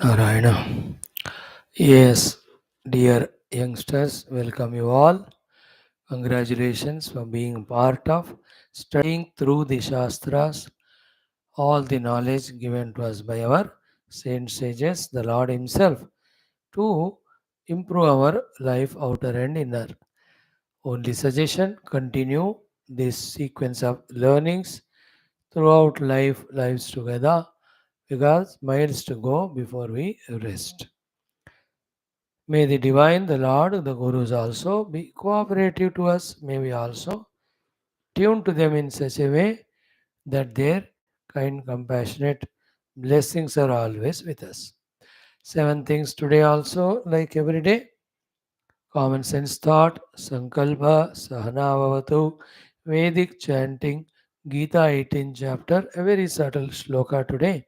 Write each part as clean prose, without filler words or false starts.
Narayana. Yes, dear youngsters, welcome you all. Congratulations for being part of studying through the Shastras, all the knowledge given to us by our saint sages, the Lord Himself, to improve our life outer and inner. Only suggestion continue this sequence of learnings throughout lives together because miles to go before we rest. May the Divine, the Lord, the Gurus also be cooperative to us. May we also tune to them in such a way that their kind, compassionate blessings are always with us. Seven things today also, like every day. Common sense thought, Sankalpa, Sahanavavatu, Vedic chanting, Gita 18 chapter, a very subtle shloka today.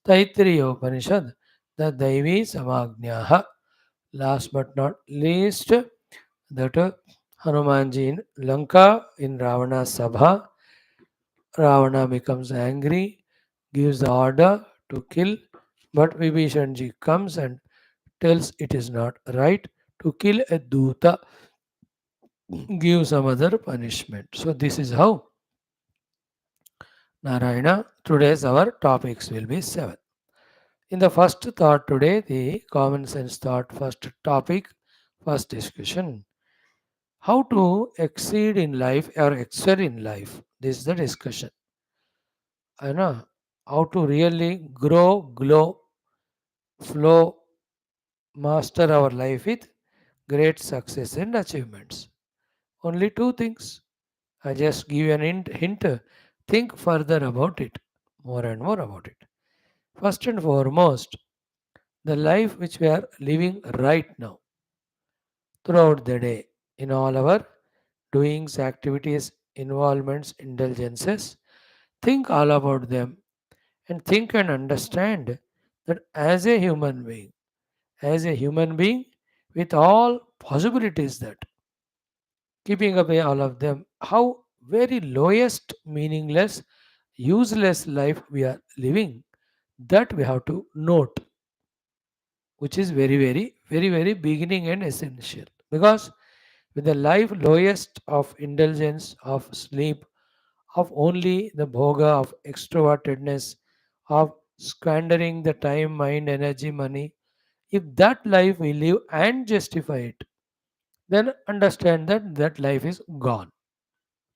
Taittiriya Upanishad, the Daivi Samagnaha. Last but not least, that Hanumanji in Lanka in Ravana's Sabha, Ravana becomes angry, gives the order to kill, but Vibhishanji comes and tells it is not right to kill a Duta, give some other punishment. So this is how Narayana today's our topics will be seven. In the first thought today, the common sense thought, first topic, first discussion. How to exceed in life or excel in life. This is the discussion. I know how to really grow, glow, flow, master our life with great success and achievements. Only two things. I just give you an hint. Think further about it, more and more about it. First and foremost, the life which we are living right now, throughout the day, in all our doings, activities, involvements, indulgences, think all about them and think and understand that as a human being with all possibilities that keeping away all of them, how very lowest, meaningless, useless life we are living, that we have to note, which is very beginning and essential. Because with the life lowest of indulgence, of sleep, of only the bhoga of extrovertedness, of squandering the time, mind, energy, money, if that life we live and justify it, then understand that that life is gone.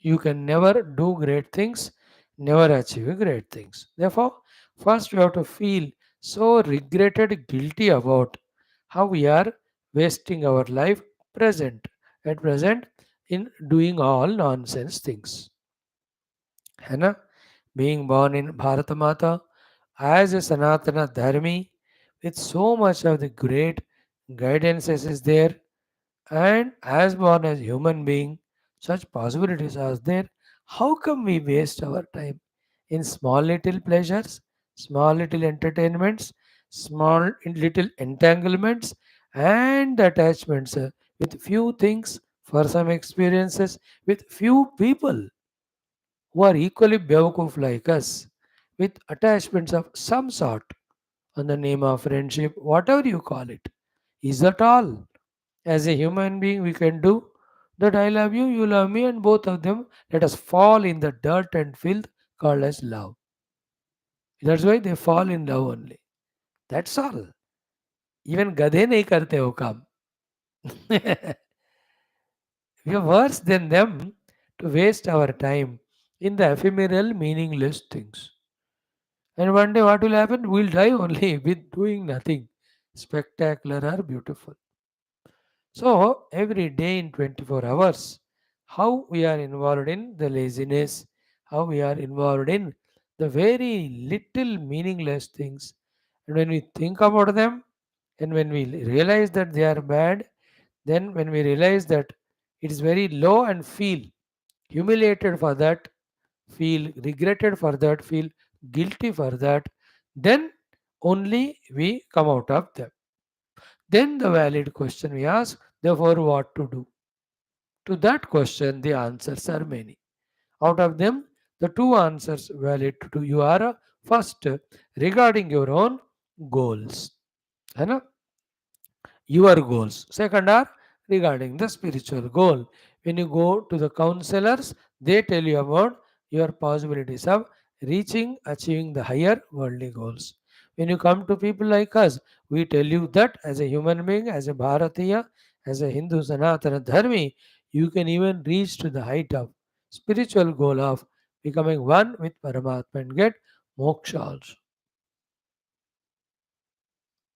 You can never do great things, never achieve great things. Therefore, first we have to feel so regretted, guilty about how we are wasting our life present at present in doing all nonsense things. है ना? Being born in Bharatamata as a Sanatana Dharmi with so much of the great guidances is there, and as born as human being, such possibilities are there. How come we waste our time in small little pleasures, small little entertainments, small little entanglements, and attachments with few things for some experiences with few people who are equally bewakoof like us with attachments of some sort on the name of friendship, whatever you call it. Is that all? As a human being, we can do that. I love you, you love me, and both of them let us fall in the dirt and filth called as love. That's why they fall in love only. That's all. Even gadhe nahi karte ho kam. We are worse than them to waste our time in the ephemeral, meaningless things. And one day, what will happen? We'll die only with doing nothing spectacular or beautiful. So, every day in 24 hours, how we are involved in the laziness, how we are involved in the very little meaningless things. And when we think about them, and when we realize that they are bad, then when we realize that it is very low and feel humiliated for that, feel regretted for that, feel guilty for that, then only we come out of them. Then the valid question we ask, therefore, what to do? To that question, the answers are many. Out of them, the two answers valid to you are first regarding your own goals. है ना, your goals. Second are regarding the spiritual goal. When you go to the counselors, they tell you about your possibilities of reaching, achieving the higher worldly goals. When you come to people like us, we tell you that as a human being, as a Bharatiya, as a Hindu Sanatana Dharmi, you can even reach to the height of spiritual goal of becoming one with Paramatma and get moksha also.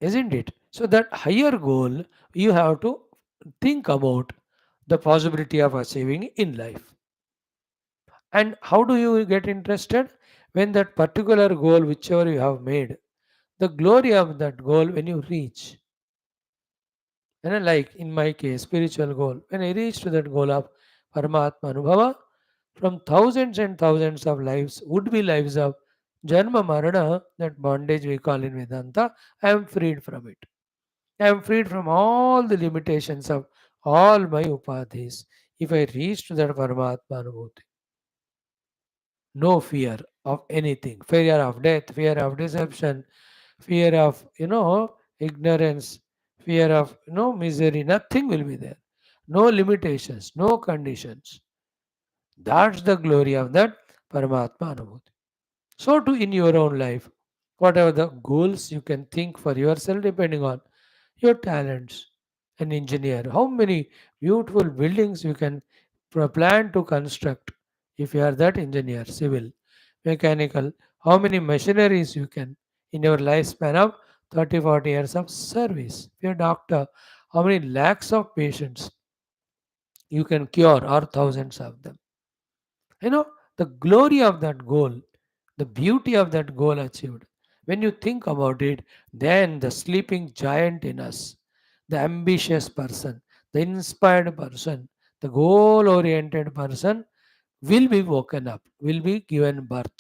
Isn't it? So that higher goal you have to think about the possibility of achieving in life. And how do you get interested? When that particular goal, whichever you have made, the glory of that goal when you reach. And like in my case, spiritual goal, when I reach to that goal of Paramatma Anubhava, from thousands and thousands of lives, would be lives of Janma Marana, that bondage we call in Vedanta, I am freed from it. I am freed from all the limitations of all my upadhis. If I reach to that Paramatma Anubhuti, no fear of anything, fear of death, fear of deception, fear of ignorance, fear of misery, nothing will be there. No limitations, no conditions. That's the glory of that Paramatma Anubhuti. So too in your own life, whatever the goals you can think for yourself depending on your talents. An engineer, how many beautiful buildings you can plan to construct if you are that engineer, civil, mechanical, how many machineries you can in your lifespan of 30, 40 years of service. If you're a doctor, how many lakhs of patients you can cure or thousands of them. You know, the glory of that goal, the beauty of that goal achieved. When you think about it, then the sleeping giant in us, the ambitious person, the inspired person, the goal oriented person will be woken up, will be given birth.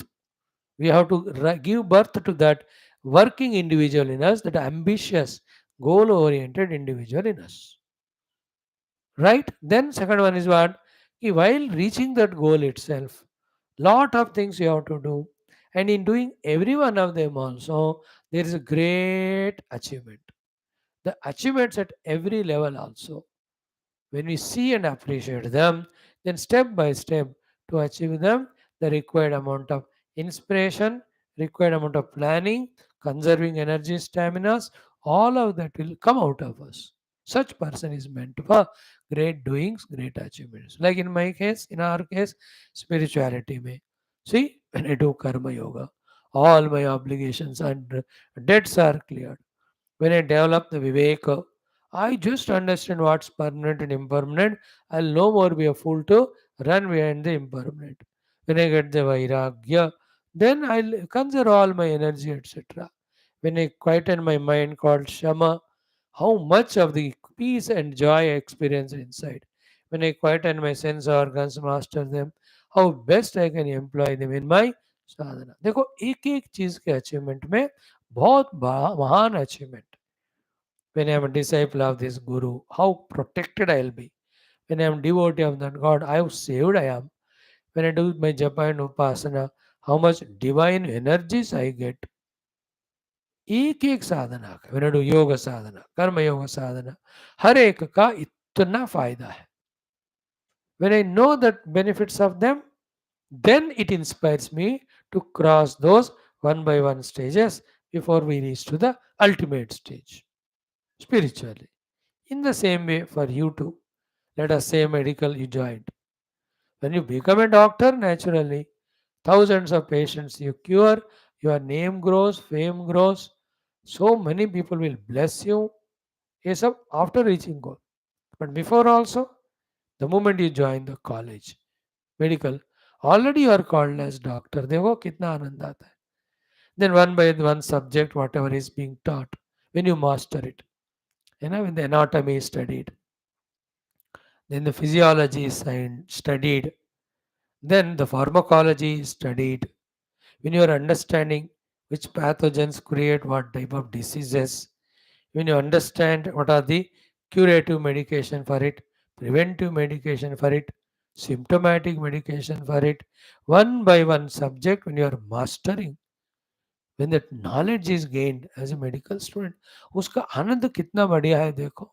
We have to give birth to that working individual in us, that ambitious, goal oriented individual in us. Right? Then, second one is what? While reaching that goal itself, lot of things you have to do, and in doing every one of them also there is a great achievement, the achievements at every level also. When we see and appreciate them, then step by step to achieve them, the required amount of inspiration, required amount of planning, conserving energy, staminas, all of that will come out of us. Such person is meant for great doings, great achievements. Like in my case, in our case, spirituality may. See, when I do karma yoga, all my obligations and debts are cleared. When I develop the Viveka, I just understand what's permanent and impermanent. I'll no more be a fool to run behind the impermanent. When I get the Vairagya, then I'll conserve all my energy, etc. When I quieten my mind called Shama, how much of the peace and joy I experience inside. When I quieten my sense organs, master them, how best I can employ them in my साधना. देखो एक एक चीज के achievement में बहुत महान achievement. When I am a disciple of this Guru, how protected I will be. When I am devotee of that God, how saved I am. When I do my japa and upasana, how much divine energies I get. एक एक साधना का, when I do yoga साधना, कर्म योग साधना, हर एक का इतना फायदा है. When I know the benefits of them, then it inspires me to cross those one by one stages before we reach to the ultimate stage spiritually. In the same way, for you too, let us say medical you joined. When you become a doctor, naturally, thousands of patients you cure, your name grows, fame grows. So many people will bless you. Yes, sir, after reaching goal. But before also, the moment you join the college, medical, already you are called as doctor. देखो कितना आनंद आता है. Then one by one subject, whatever is being taught, when you master it, when the anatomy is studied, then the physiology is studied, then the pharmacology is studied. When you are understanding which pathogens create what type of diseases, when you understand what are the curative medication for it, preventive medication for it, symptomatic medication for it, one by one subject, when you are mastering, when that knowledge is gained as a medical student, उसका आनंद कितना बढ़िया है देखो।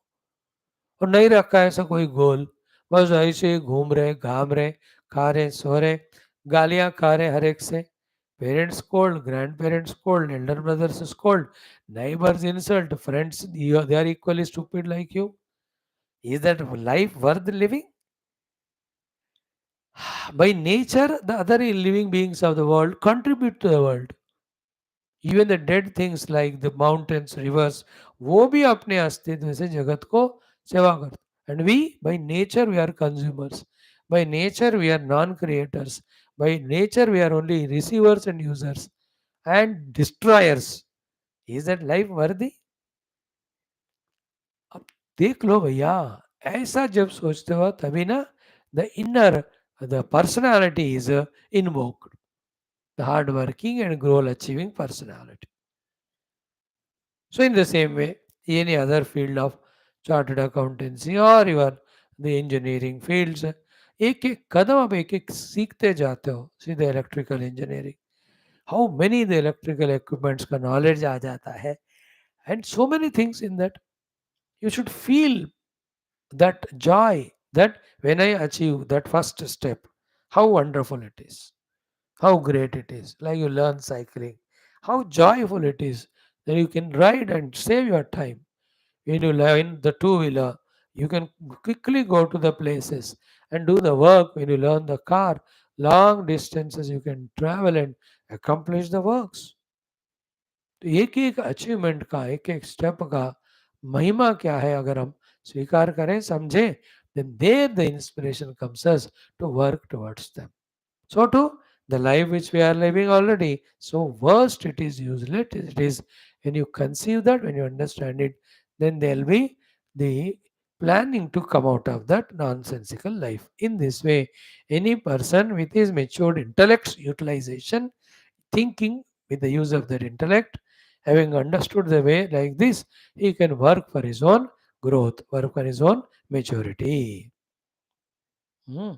और नहीं रखा है ऐसा कोई गोल, बस ऐसे ही घूम रहे, घाम रहे, खा रहे, सो रहे, गालियां खा रहे हर एक से, parents cold, grand parents cold, Elder brothers cold, neighbors insult, friends they are equally stupid like you. Is that life worth living? By nature, the other living beings of the world contribute to the world. Even the dead things like the mountains, rivers, वो भी अपने अस्तित्व से जगत को सेवा करते। And we, by nature, we are consumers. By nature, we are non-creators. By nature, we are only receivers and users and destroyers. Is that life worthy? अब देख लो भैया, ऐसा जब सोचते हो तभी ना the inner the personality is invoked, the hard working and goal achieving personality. So in the same way, any other field of chartered accountancy or your the engineering fields, एक एक कदम आप एक एक सीखते जाते हो, सीधे electrical engineering, how many the electrical equipments का नॉलेज आ जाता है, and so many things in that you should feel that joy that when I achieve that first step, how wonderful it is, how great it is. Like you learn cycling, how joyful it is that you can ride and save your time. When you learn the two wheeler, you can quickly go to the places and do the work. When you learn the car, long distances you can travel and accomplish the works. तो एक एक achievement का, एक एक step का महिमा क्या है अगर हम स्वीकार करें, समझें, then there the inspiration comes us to work towards them. So too the life which we are living already, so worst it is useless it is, when you conceive that, when you understand it, then there will be the planning to come out of that nonsensical life. In this way, any person with his matured intellect's utilization, thinking with the use of their intellect, having understood the way like this, he can work for his own growth, work for his own maturity. Hmm.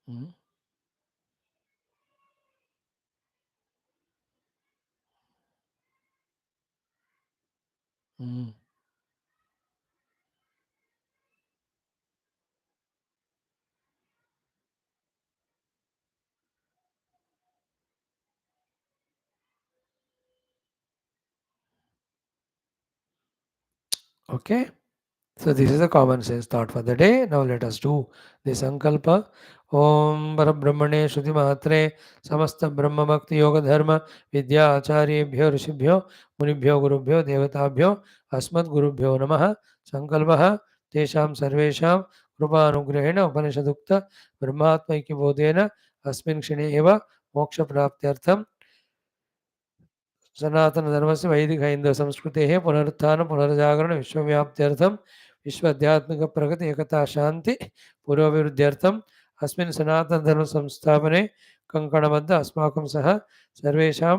Hmm. Hmm. Okay. So this is a common sense thought for the day. Now let us do the sankalpa. Om Parabrahmane Shruti Matre Samasta Brahma Bhakti Yoga Dharma Vidya Acharyebhyo Rishibhyo Munibhyo Gurubhyo Devatabhyo Asmat Gurubhyo Namaha Sankalpaha Tesham Sarvesham Krupanugrahena Upanishadukta Brahmatma Ikibodhena Asmin Kshine Eva Moksha Praptyartham सनातन धर्म से वैदिक हिंदू संस्कृति है पुनरुत्थान पुनर्जागरण विश्वव्याप्त्यर्थम विश्व आध्यात्मिक प्रगति एकता शांति पूर्वविरुद्ध्यर्थम अस्मिन् सनातन धर्म संस्थापने कंकणबद्ध अस्माकं सह सर्वेषां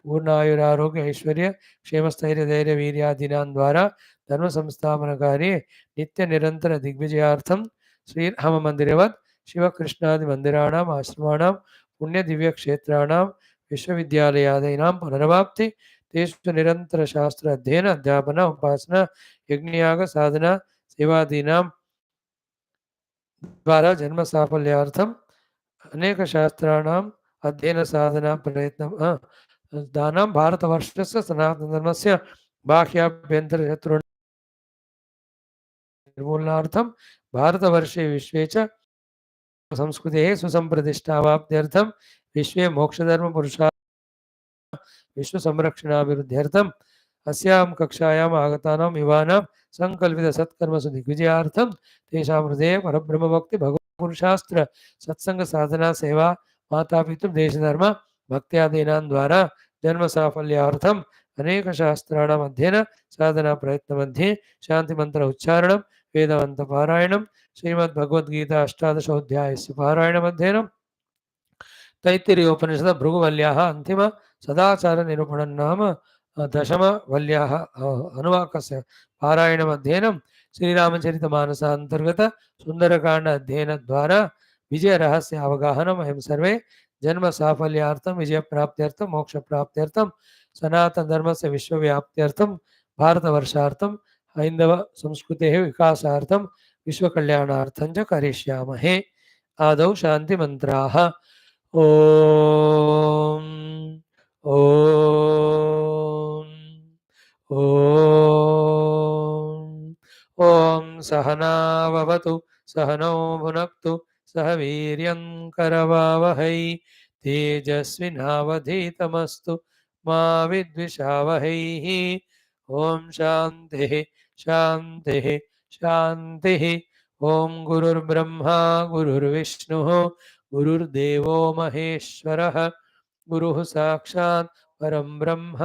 पूर्णायुरारोग्य ऐश्वर्य क्षेमस्थैर्य धैर्य वीर्यादीनां द्वारा धर्म संस्थापन कार्ये नित्य निरंतर दिग्विजयार्थम श्री राम मंदिरवत् शिवकृष्णादि मंदिराणाम् आश्रमाणां पुण्य दिव्य क्षेत्राणां विश्वविद्यालयादीनां पुनरवाप्ति तेषु निरन्तरशास्त्र अध्ययन अध्यापन उपासना यज्ञयाग साधना सेवादीनां द्वारा जन्म साफल्यार्थम अनेक शास्त्राणाम् अध्ययन साधना प्रयत्न दानं भारतवर्षस्य सनातन धर्मस्य बाह्याभ्यन्तर शत्रुणां निर्मूलनार्थं भारतवर्षे विश्वे च संस्कृतेः सुसम्प्रतिष्ठावाप्त्यर्थं विश्वे मोक्षधर्म पुरुषा विश्व संरक्षणाभिवृद्ध्यर्थम अस्यां कक्षायाम् आगतानां युवानां संकल्पित सत्कर्मसु दिग्विजयार्थं तेषां हृदये परब्रह्म भक्ति भगवत् पुरुषास्त्र सत्संग साधना सेवा माता पितृ देश धर्म भक्त्यादीनां द्वारा जन्म साफल्यार्थम अनेक शास्त्राणाम् अध्ययन साधना प्रयत्न मध्ये शांति मंत्र उच्चारणं वेदवन्त पारायणं श्रीमद् भगवद्गीता अष्टादशोऽध्यायस्य पारायणम् अध्ययनं तैत्तिरीयोपनिषद भृगुवल्याः अंतिम सदाचार निरूपणं नाम दशम वल्याः अनुवाकस्य पारायणमध्ययनं श्रीरामचरितमानसान्तर्गत सुन्दरकाण्ड अध्ययन द्वारा विजय रहस्य अवगाहनम वयं सर्वे जन्म साफल्यार्थम विजय प्राप्त्यर्थम मोक्ष प्राप्त्यर्थम सनातन धर्म से विश्वव्याप्त्यर्थम भारतवर्षार्थम हैंदव संस्कृतेः विकासार्थम विश्वकल्याणार्थं च करिष्यामहे। आदौ शांति मंत्राः। ओम ओम ओम ओम सहनाववतु सहनौ भुनक्तु सह वीर्यं करवावहै तेजस्विनावधीतमस्तु मा विद्विषावहैः। ओम शान्तिः शान्तिः शान्तिः। ओम गुरुर्ब्रह्मा गुरुर्विष्णुः गुरुर्देवो महेश्वरः गुरुः साक्षात् परं ब्रह्म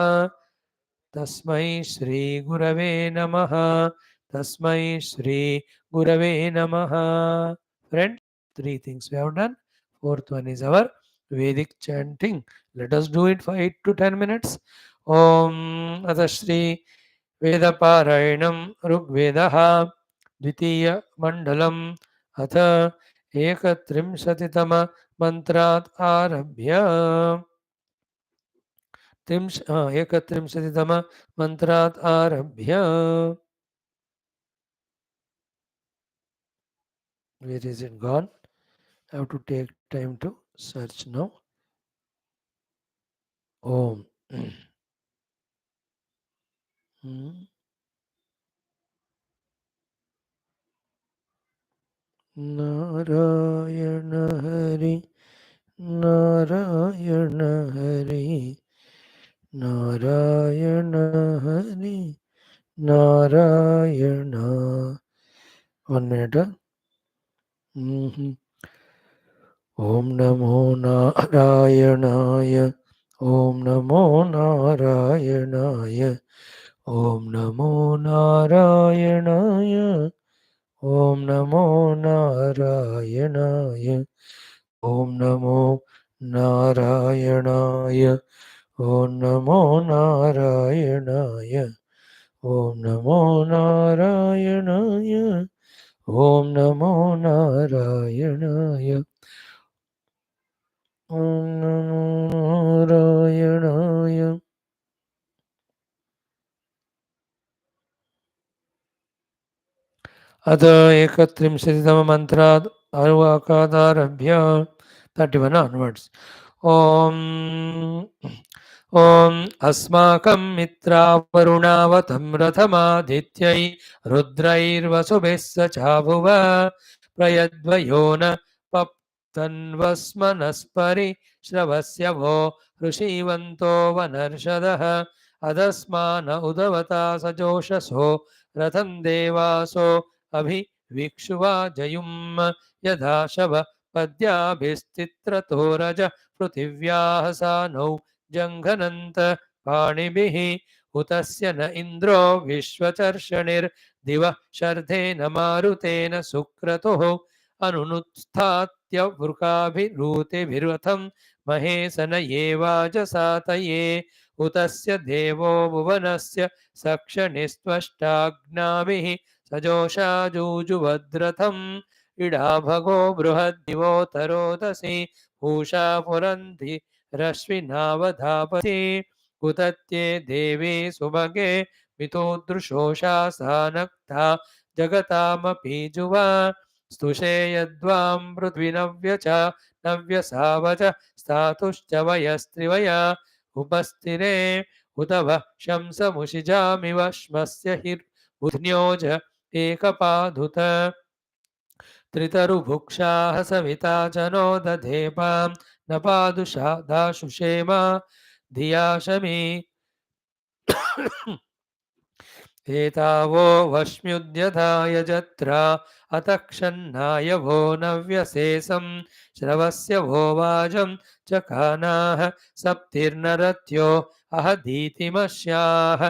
तस्मै श्री गुरवे नमः तस्मै श्री गुरवे नमः। Friends, three things we have done. Fourth one is our Vedic chanting. Let us do it for 8 to 10 minutes. Om Atashri वेदपारायणं ऋग्वेदः द्वितीय मंडलम अथ एकत्रिंशतितम मंत्रात् आरभ्य एकत्रिंशतितम मंत्रात् आरभ्य। Where is it gone? I have to take time to search now. Om. Narayan Hari Narayan Hari Narayan Hari Narayan. 1 minute. ओम नमो नारायणाय ओम नमो नारायणाय ओम नमो नारायणाय ओम नमो नारायणाय ओम नमो नारायणाय ओम नमो नारायणाय ओम नमो नारायणाय ओम नमो नारायणाय ओम नमो नारायणाय। अथ एकत्रिंशतितममन्त्रात् अनुवाकादारभ्य 31 onwards. ओम ओम अस्माकं मित्रावरुणावतं रथमादित्यै रुद्रैर्वसुभिः सचाभुव प्रयद्वयो न पप्तन्वस्मनस्परि श्रवस्य वो ऋषीवन्तो वनर्षदः अधस्मान उदवता सजोषसो रथं देवासो अभिविक्षुवा जयुम् यथा शव पद्याभिस्तित्रतो रज पृथिव्याः सानौ जङ्घनन्त पाणिभिः उतस्य न इन्द्रो विश्वचर्षणिर्दिवः शर्धेन मारुतेन सुक्रतुः अनुनुत्स्थात्य वृकाभिरूतिभिरथं महेशन ये वाजसातये उतस्य देवो भुवनस्य सक्षणिस्त्वष्टाग्नाभिः सजोषाजूजुवद्रथम् इडाभगो बृहद्दिवोतरोदसी पूषा पुरन्धि रश्विनावधापति उतत्ये देवी सुभगे मितोदृशोषा सानक्ता जगतामपि जुवा स्तुषे यद्वां पृथ्वीनव्यच नव्यसावच स्थातुश्च वयस्त्रिवया उपस्थिरे उत वः शंसमुषिजामिव श्मस्य हिर्बुध्न्योज एकपाधुत त्रितरुभुक्षाः सविता च नो दधेपां न पादुषा दाशुषेमा धिया शमी एतावो वश्म्युद्यधाय जत्रा अतक्षन्नाय वो नव्यसेसं श्रवस्य वो वाजं चकानाः सप्तिर्नरत्यो अहदीतिमस्याः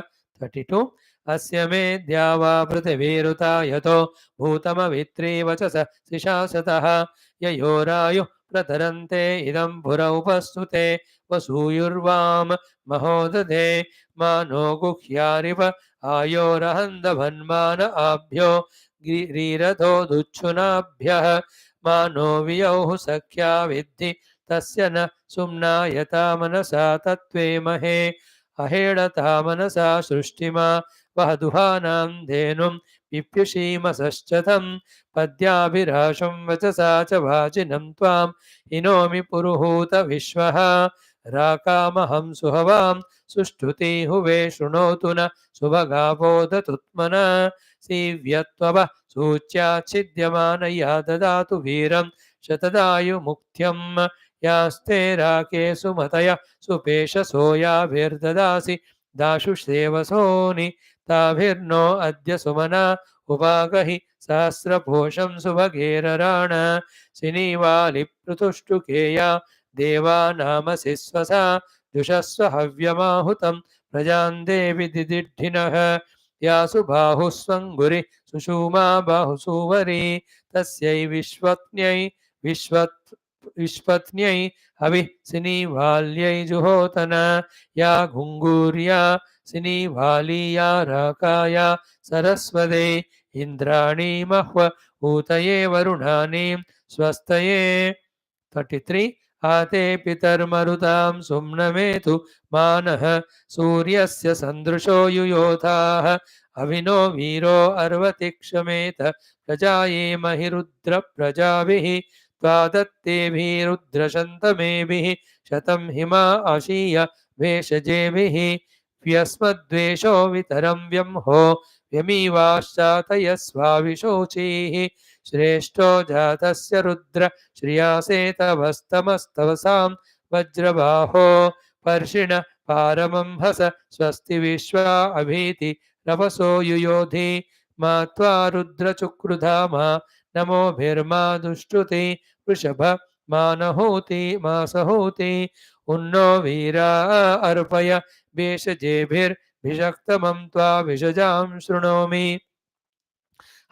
32 अस्य मे द्यावा पृथिवीरुता यतो भूतमवित्री वचस शिशासतः ययोरायुः प्रतरन्ते इदं पुर उपस्तुते वसूयुर्वां महोदधे मानो गुह्यारिव आयोरहन्दभन्मान आभ्यो गिरिरथो दुच्छुनाभ्यः मानो वियौः सख्या विद्धि तस्य न सुम्नायता मनसा तत्त्वे महे अहेडता मनसा सृष्टिमा वह दुहानां धेनुं पिप्युषीमसश्चतं पद्याभिराशं वचसा च वाचिनं त्वां हिनोमि पुरुहूत विश्वः राकामहं सुहवां सुष्ठुति हुवे शृणोतु न सुभगावोदतुत्मना सीव्यत्वव सूच्याच्छिद्यमानया ददातु वीरं शतदायुमुक्त्यं यास्ते राके सुमतय सुपेशसोयाभिर्ददासि दाशुषेवसोनि ताभिर्नो अद्य सुमना उपागहि सहस्रपोषं सुभगेरराण सिनीवालिपृतुष्टुकेया देवानामसि स्वसा जुषस्व हव्यमाहुतं प्रजां देवि दिदिढ्ढिनः यासु बाहुस्वङ्गुरि सुषूमा बाहुसूवरी तस्यै विश्वत्न्यै हविः सिनीवाल्यै जुहोतना या घुङ्गूर्या सिनीवालीया राकाया सरस्वते इन्द्राणी मह्व ऊतये वरुणानीं स्वस्तये 33 आते पितर्मरुतां सुम्नमेतु मानः सूर्यस्य सन्दृशो युयोधाः अविनो वीरो अर्वति क्षमेत प्रजाये महि रुद्रप्रजाभिः त्वादत्तेभिरुद्रशन्तमेभिः शतं हिमा आशीय भेषजेभिः व्यस्मद्वेषो वितरं व्यंहो व्यमीवाश्चातयस्वाविशोचीः श्रेष्ठो जातस्य रुद्र श्रियासेतवस्तमस्तवसां वज्रबाहो पर्षिण पारमंहस स्वस्ति विश्वा अभीति रवसो युयोधि मा त्वा रुद्रचुक्रुधामा नमोभिर्मा दुष्टुति वृषभ मानहूति मासहूति उन्नो वीरा अर्पय भेषजेभिर्भिषक्तमं त्वा विषजां शृणोमि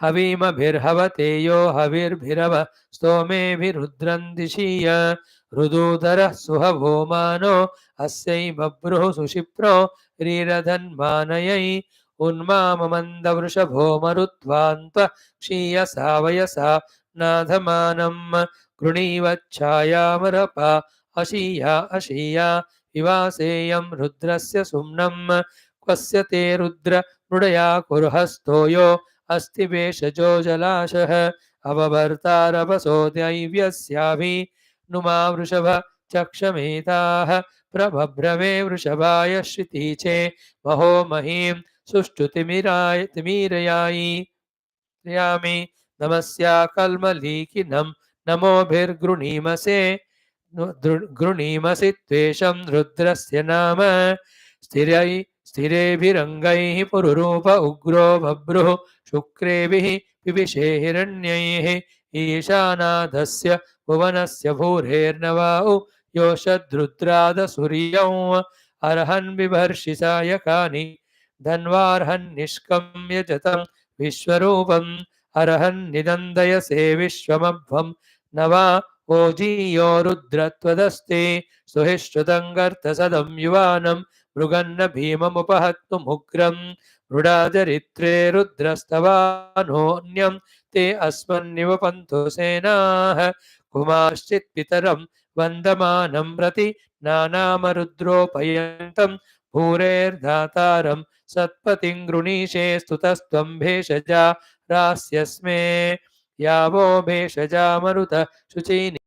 हवीमभिर्हवते यो हविर्भिरव स्तोमेभिरुद्रं दिशीय रुदूदरः सुहवो मानो अस्यै बभ्रुः सुशिप्रो रीरधन्मानयै उन्माममन्दवृषभो मरुत्वान्त्व क्षीयसा वयसा नाधमानं गृणीवच्छायामरपा अशीया अशीया विवासेयं रुद्रस्य सुम्नं क्वस्य ते रुद्र मृडया कुर्हस्तो यो अस्ति भेषजो जलाशः अवभर्तारवसो दैव्यस्याभि नुमा वृषभ चक्षमेताः प्रभभ्रवे वृषभाय श्रितीचे महो महीं सुष्ठुतिमिराय यामि नमस्या कल्मलीकिनं नमोभिर्गृणीमसे गृणीमसि त्वेषं रुद्रस्य नाम स्थिरेभिरङ्गैः पुरुरूप उग्रो बभ्रुः शुक्रेभिः पिबिषे हिरण्यैः ईशानादस्य भुवनस्य भूरेर्नवाउ योषद्रुद्रादसूर्यौ अर्हन् बिभर्षि सायकानि धन्वार्हन् निष्कम्य जतं विश्वरूपम् अर्हन् निदन्दयसे विश्वमभ्वं न वा ओजीयो रुद्रत्वदस्ति सुहिश्रुतं युवानं मृगन्न भीममुपहत्तुमुग्रं मृडाचरित्रे रुद्रस्तवानोऽन्यं ते अस्मन्निव पन्थु सेनाः कुमाश्चित्पितरं वन्दमानं प्रति नानामरुद्रोपयन्तं भूरेर्धातारं सत्पतिं गृणीषे स्तुतस्त्वं भेषजा रास्यस्मे यावो भेषजा मरुत शुचिनो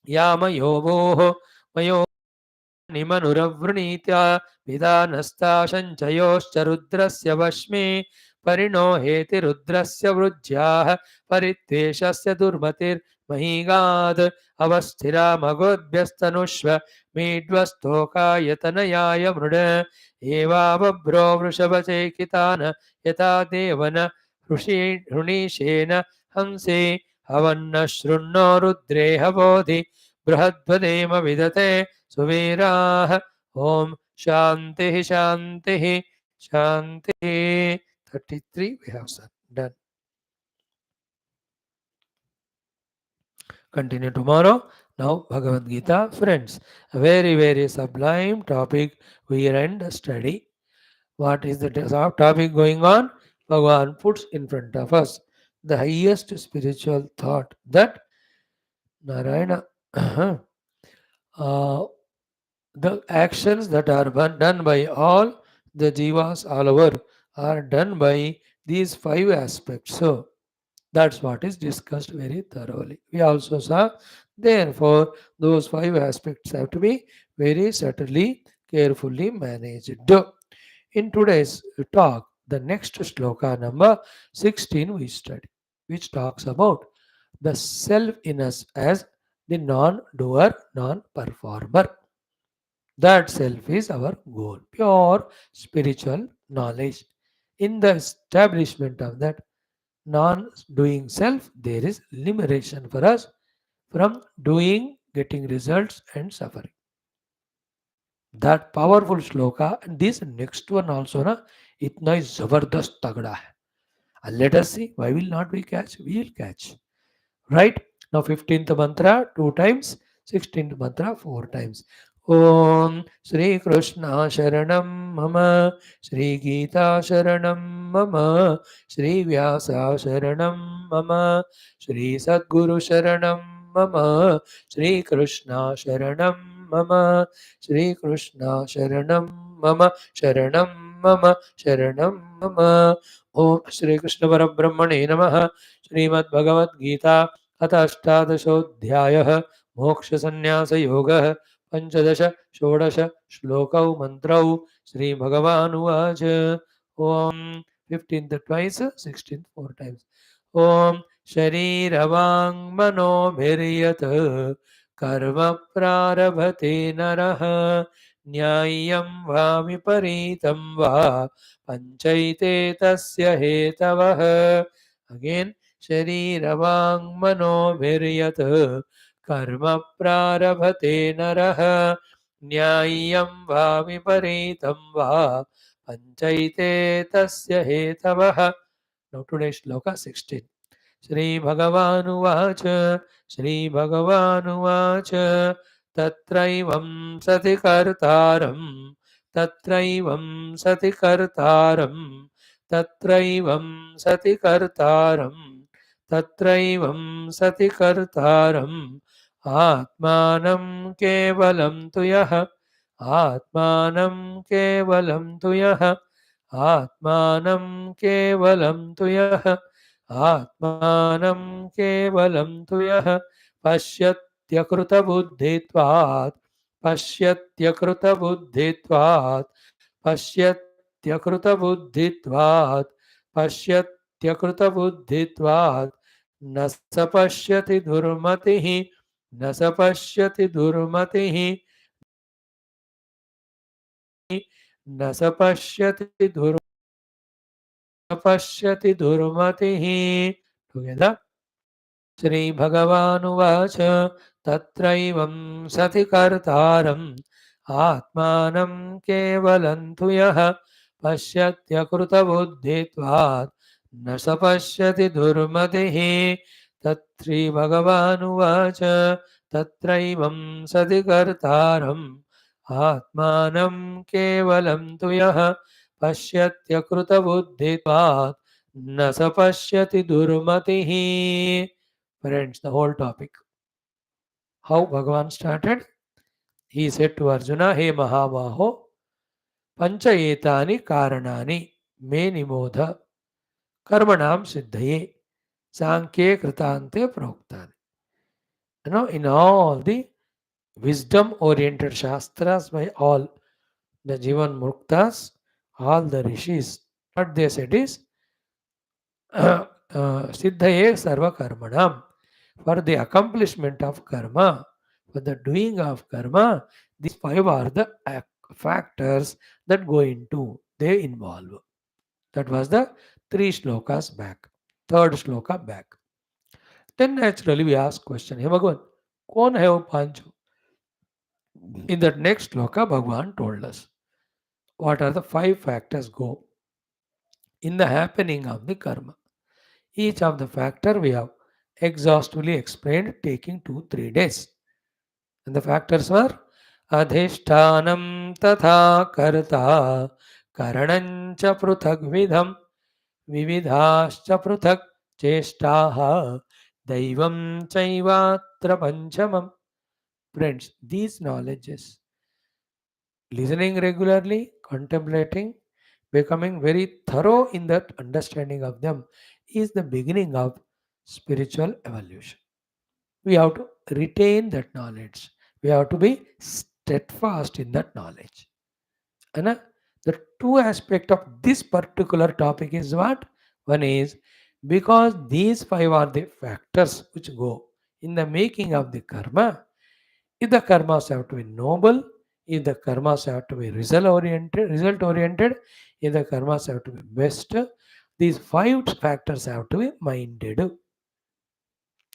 यामयोवोः मयो निमनुरवृणीत्या विधानस्ता सञ्चयोश्च रुद्रस्य वश्मि परिणो हेति रुद्रस्य वृज्याः परित्वेषस्य दुर्मतिर्महीगाद् अवस्थिरामगोद्भ्यस्तनुष्व मीड्वस्तोकायतनयाय मृड एवावभ्रो वृषभचैकितान यथा देवन हृणीशेन हंसि हवन्न शृण्णो रुद्रे हवोधि बृहद्वदेम विदते सुवीराः ओम शांति शांति शांति 33 we have done. Continue tomorrow. Now, Bhagavad Gita, friends, a very, very sublime topic we end study. What is the topic going on? Bhagavan puts in front of us the highest spiritual thought that Narayana, uh, the actions that are done by all the jivas all over are done by these five aspects. So, that's what is discussed very thoroughly. We also saw, therefore, those five aspects have to be very subtly, carefully managed. In today's talk, the next shloka number 16 we study, which talks about the self in us as the non doer, non performer. That self is our goal, pure spiritual knowledge. In the establishment of that non doing self, there is liberation for us from doing, getting results, and suffering. That powerful shloka, and this next one also, na, itna is zabardast tagda hai. And let us see, why will not we catch? We will catch. Right? Now 15th mantra 2 times, 16th mantra 4 times. Om Sri Krishna Sharanam Mama, Sri Geeta Sharanam Mama, Sri Vyasa Sharanam Mama, Sri Sadguru Sharanam Mama, Sri Krishna Sharanam Mama, Sri Krishna Sharanam Mama, Sharanam Mama, Sharanam Mama. Om Shri Krishna Parabrahmane Namaha. Shrimad Bhagavad Gita अथ अष्टादशोऽध्यायः मोक्षसन्न्यासयोगः पञ्चदश षोडश श्लोकौ मन्त्रौ श्रीभगवानुवाच ॐ 15th twice 16th 4 times ॐ शरीरवाङ्मनोभिर्यत् कर्म प्रारभते नरः न्याय्यं वा विपरीतं वा पञ्चैते तस्य हेतवः अगेन शरीरवाङ्मनोभिर्यत् कर्म प्रारभते नरः न्याय्यं वा विपरीतं वा पञ्चैते तस्य हेतवः. Now today's shloka 16. श्रीभगवानुवाच श्रीभगवानुवाच तत्रैवं सति कर्तारं तत्रैवं सति कर्तारं तत्रैवं सति कर्तारं तत्रैवं सति कर्तारम् आत्मानं केवलं तु यः आत्मानं केवलं तु यः आत्मानं केवलं तु यः आत्मानं केवलं तु यः पश्यत्यकृतबुद्धित्वात् पश्यत्यकृतबुद्धित्वात् पश्यत्यकृतबुद्धित्वात् पश्यत्यकृतबुद्धित्वात् न स पश्यति दुर्मतिः न स पश्यति दुर्मतिः न स पश्यति पश्यति दुर्मतिः. Together. श्रीभगवानुवाच तत्रैवं सति कर्तारम् आत्मानं केवलं तु यः पश्यत्यकृतबुद्धित्वात् न स पश्यति दुर्मतिः. तत्श्रीभगवानुवाच तत्रैवं सति कर्तारम् आत्मानं केवलं तु यः पश्यत्यकृतबुद्धित्वात् न स पश्यति दुर्मतिः. Friends, the whole topic. How Bhagavan started? He said to Arjuna, Hey Mahabaho, Panchayetani Karanani Me Nimodha Karmanam Siddhaye Sankhye Kritante Proktani. In all the wisdom oriented Shastras by all the Jivan Muktas, all the Rishis, what they said is Siddhaye Sarva Karmanam. For the accomplishment of karma, for the doing of karma, these five are the factors that go into, they involve. That was the three shlokas back, third shloka back. Then naturally we ask question, Hey Bhagavan, kaun hai wo pancho? In that next shloka, Bhagavan told us what are the five factors go in the happening of the karma. Each of the factor we have exhaustively explained, taking 2-3 days. And the factors were Adhishtanam Tatha Karta Karanancha Pruthak Vidham Vividhascha Pruthak Cheshtaha Daivam Chaivatra Panchamam. Friends, these knowledges, listening regularly, contemplating, becoming very thorough in that understanding of them is the beginning of spiritual evolution. We have to retain that knowledge. We have to be steadfast in that knowledge. And the two aspect of this particular topic is what? One is because these five are the factors which go in the making of the karma. If the karmas have to be noble, if the karmas have to be result oriented, if the karmas have to be best, these five factors have to be minded.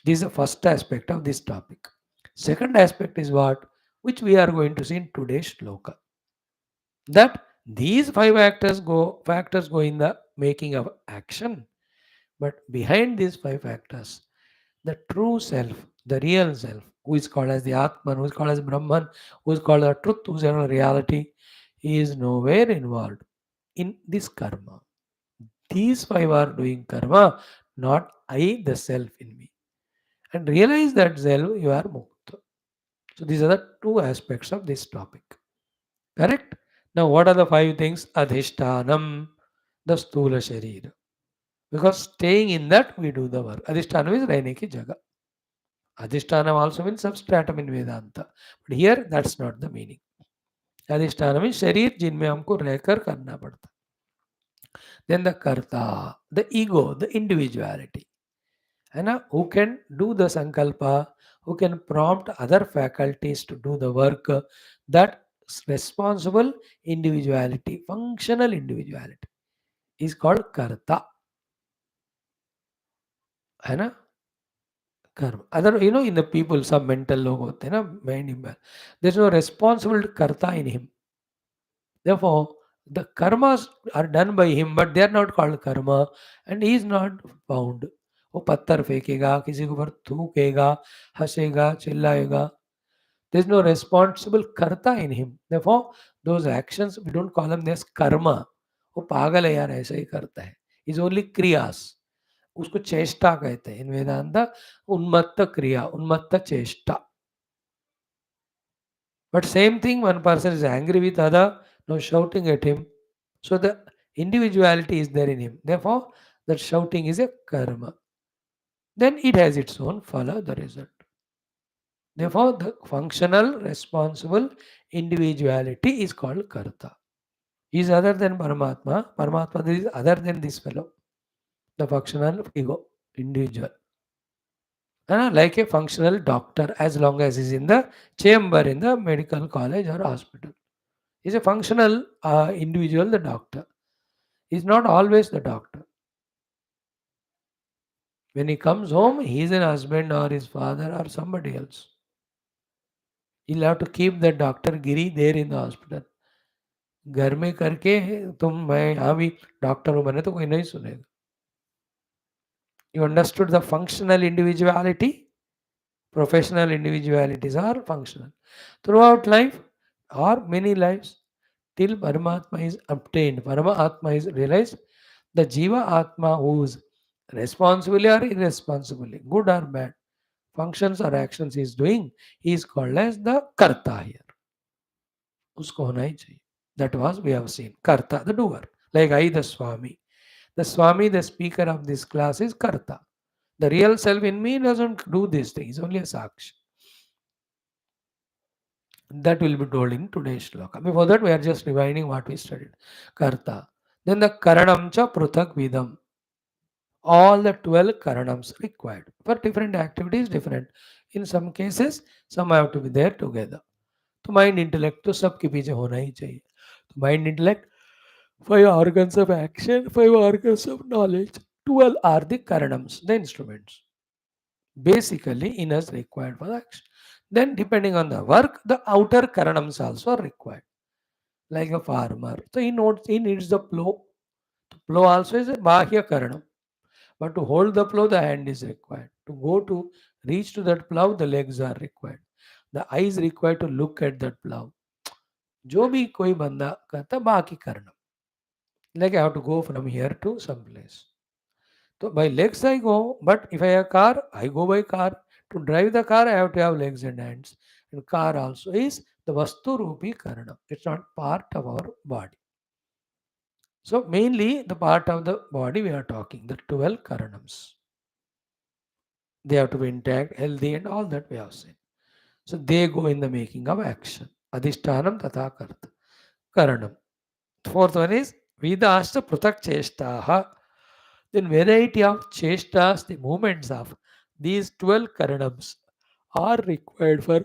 This is the first aspect of this topic. Second aspect is what? Which we are going to see in today's shloka. That these five factors go in the making of action. But behind these five factors, the true self, the real self, who is called as the Atman, who is called as Brahman, who is called the truth, who is a reality, he is nowhere involved in this karma. These five are doing karma, not I, the self in me. And realize that self, you are mukta. So these are the two aspects of this topic. Correct? Now, what are the five things? Adhishtanam, the stula sharira. Because staying in that, we do the work. Adhishtanam is रहने की जगह. Adhishtanam also means substratum in Vedanta. But here, that's not the meaning. Adhishtanam is शरीर जिनमें हमको रहकर करना पड़ता. Then the karta, the ego, the individuality. And who can do the sankalpa, who can prompt other faculties to do the work, that responsible individuality, functional individuality is called karta. है ना? कर्म other in the people some mental लोग होते हैं ना mind imbalance. There is no responsible karta in him. Therefore, the karmas are done by him, but they are not called karma, and he is not bound. वो पत्थर फेंकेगा, किसी के ऊपर थूकेगा, हंसेगा, चिल्लाएगा. There is no responsible karta in him. Therefore, those actions we don't call them as karma. वो पागल है यार ऐसा ही करता है. Is only kriyas. उसको चेष्टा कहते हैं इन वेदांत. उन्मत्त क्रिया, उन्मत्त चेष्टा. But same thing, one person is angry with other, no shouting at him. So the individuality is there in him. Therefore, that shouting is a karma. Then it has its own phala, the result. Therefore, the functional, responsible individuality is called karta. He is other than Paramatma. Paramatma is other than this fellow, the functional ego, individual. Like a functional doctor, as long as he is in the chamber in the medical college or hospital. He is a functional individual, the doctor. He is not always the doctor. When he comes home, he is an husband or his father or somebody else. He'll have to keep the doctor Giri there in the hospital. घर में करके तुम मैं यहाँ भी doctor हूँ बने तो कोई नहीं सुनेगा. You understood the functional individuality? Professional individualities are functional. Throughout life or many lives, till Paramatma is obtained, Paramatma is realized, the Jiva Atma whose responsibly or irresponsibly, good or bad, functions or actions he is doing, he is called as the Karta here. उसको होना ही चाहिए. That was we have seen. Karta, the doer. Like I, the Swami. The Swami, the speaker of this class, is Karta. The real self in me doesn't do these things, only a Sakshi. That will be told in today's shloka. Before that, we are just rewinding what we studied. Karta. Then the Karanam cha Pruthak Vidam. All the 12 Karanams required. For different activities, different. In some cases, some have to be there together. तो mind intellect तो सबके पीछे होना ही चाहिए. तो mind intellect 5 organs of action, 5 organs of knowledge, 12 are the karanams, the instruments. Basically, inners required for the action. Then, depending on the work, the outer karanams also are required. Like a farmer, so he needs the plow. The plow also is a bahya karanam, but to hold the plow, the hand is required. To go to reach to that plow, the legs are required. The eyes required to look at that plow. जो भी कोई बंदा करता बाकी करना. Like I have to go from here to some place. So by legs I go, but if I have car, I go by car. To drive the car, I have to have legs and hands. And car also is the Vastu Rupi Karana. It's not part of our body. So mainly the part of the body we are talking, the 12 Karanams. They have to be intact, healthy, and all that we have seen. So they go in the making of action. Adhishtanam tatha karta. Karanam. Fourth one is Vedashta Prutak Cheshtaha. Then variety of chestas, the movements of these 12 karanams are required for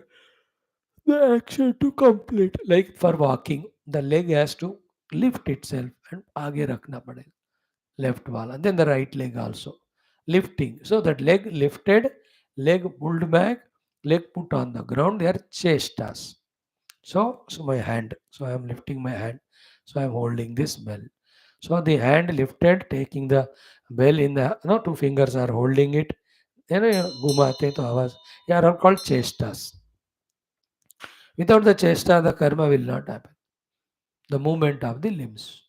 the action to complete. Like for walking, the leg has to lift itself and आगे रखना पड़ेगा. Left wall and then the right leg also lifting. So that leg lifted, leg pulled back, leg put on the ground. They are chestas. So my hand. So I am lifting my hand. So I am holding this bell. So the hand lifted, taking the bell in the two fingers are holding it. घुमाते तो आवाज. They are all called chestas. Without the chesta, the karma will not happen. The movement of the limbs.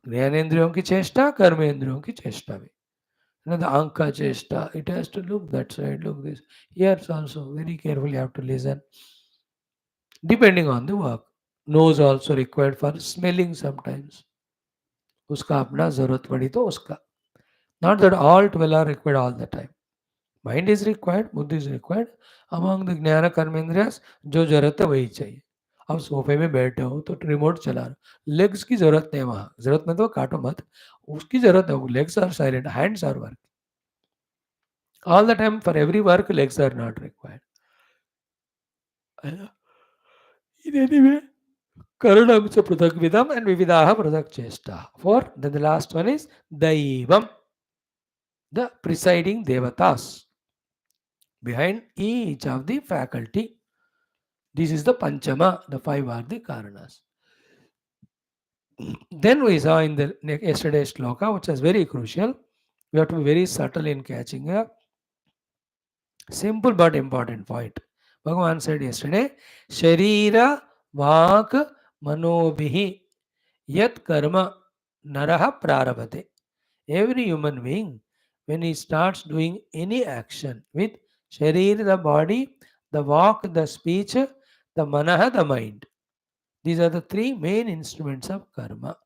ज्ञानेन्द्रियों की चेष्टा कर्मेंद्रियों की चेष्टा भी. The anka chesta, it has to look that side, look this. Ears also, very carefully you have to listen. Depending on the work. Nose also required for smelling sometimes. उसका अपना जरूरत पड़ी तो उसका. Not that all 12 are required all the time. Mind is required, बुद्धि is required. Among the ज्ञान कर्मेंद्रियास जो जरूरत है वही चाहिए. अब सोफे में बैठे हो तो रिमोट चला रहे, लेग्स की जरूरत नहीं, वहां जरूरत में तो काटो मत, उसकी जरूरत है. Legs are silent, hands are work all the time. For every work, legs are not required. In any way, karanamcha pruthak vidam and vividaha pruthak chesta. Four, then the last one is daivam, the presiding devatas behind each of the faculty. This is the panchama, the five are the karanas. Then we saw in the yesterday's shloka, which is very crucial. We have to be very subtle in catching a simple but important point. Bhagavan said yesterday, Sharira Vak Manobhihi Yat Karma Naraha Prarabhate. Every human being, when he starts doing any action with Sharir, the body, the walk, the speech, the Manaha, the mind. These are the three main instruments of karma.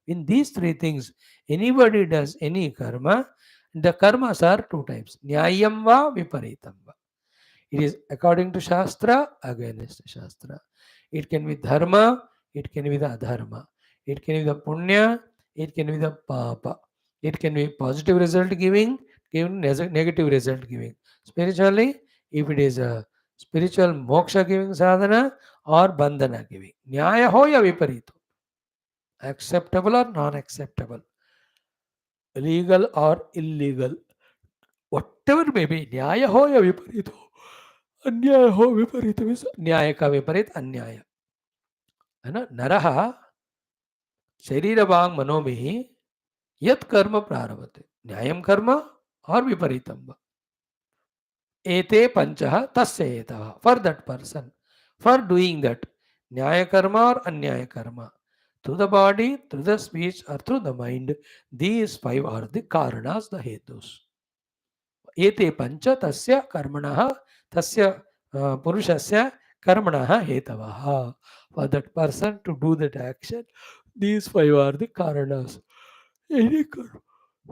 In these three things, anybody does any karma, the karmas are two types. Nyayam va viparitam va. It is according to Shastra, against Shastra. It can be dharma, it can be the adharma. It can be the punya, it can be the papa. It can be positive result giving, negative result giving. Spiritually, if it is a spiritual moksha giving sadhana or bandhana giving. Nyaya ho ya viparito. Acceptable or non-acceptable. Legal or illegal. Whatever may be. Nyaya ho ya viparito. अन्याय हो विपरीत न्याय का विपरीत अन्याय है ना. नरः शरीर वांग मनो में यत कर्म प्रारभते न्यायम कर्म और विपरीतम एते पंचः तस्य हेतः for that person for doing that न्याय कर्म और अन्याय कर्म through the body, through the speech or through the mind. These five are the karanas, the hetus. एते पंच तस्य कर्मणः तस्य पुरुषस्य कर्मणः हेतवः. For that person to do that action, these five are the karanas. Any karma.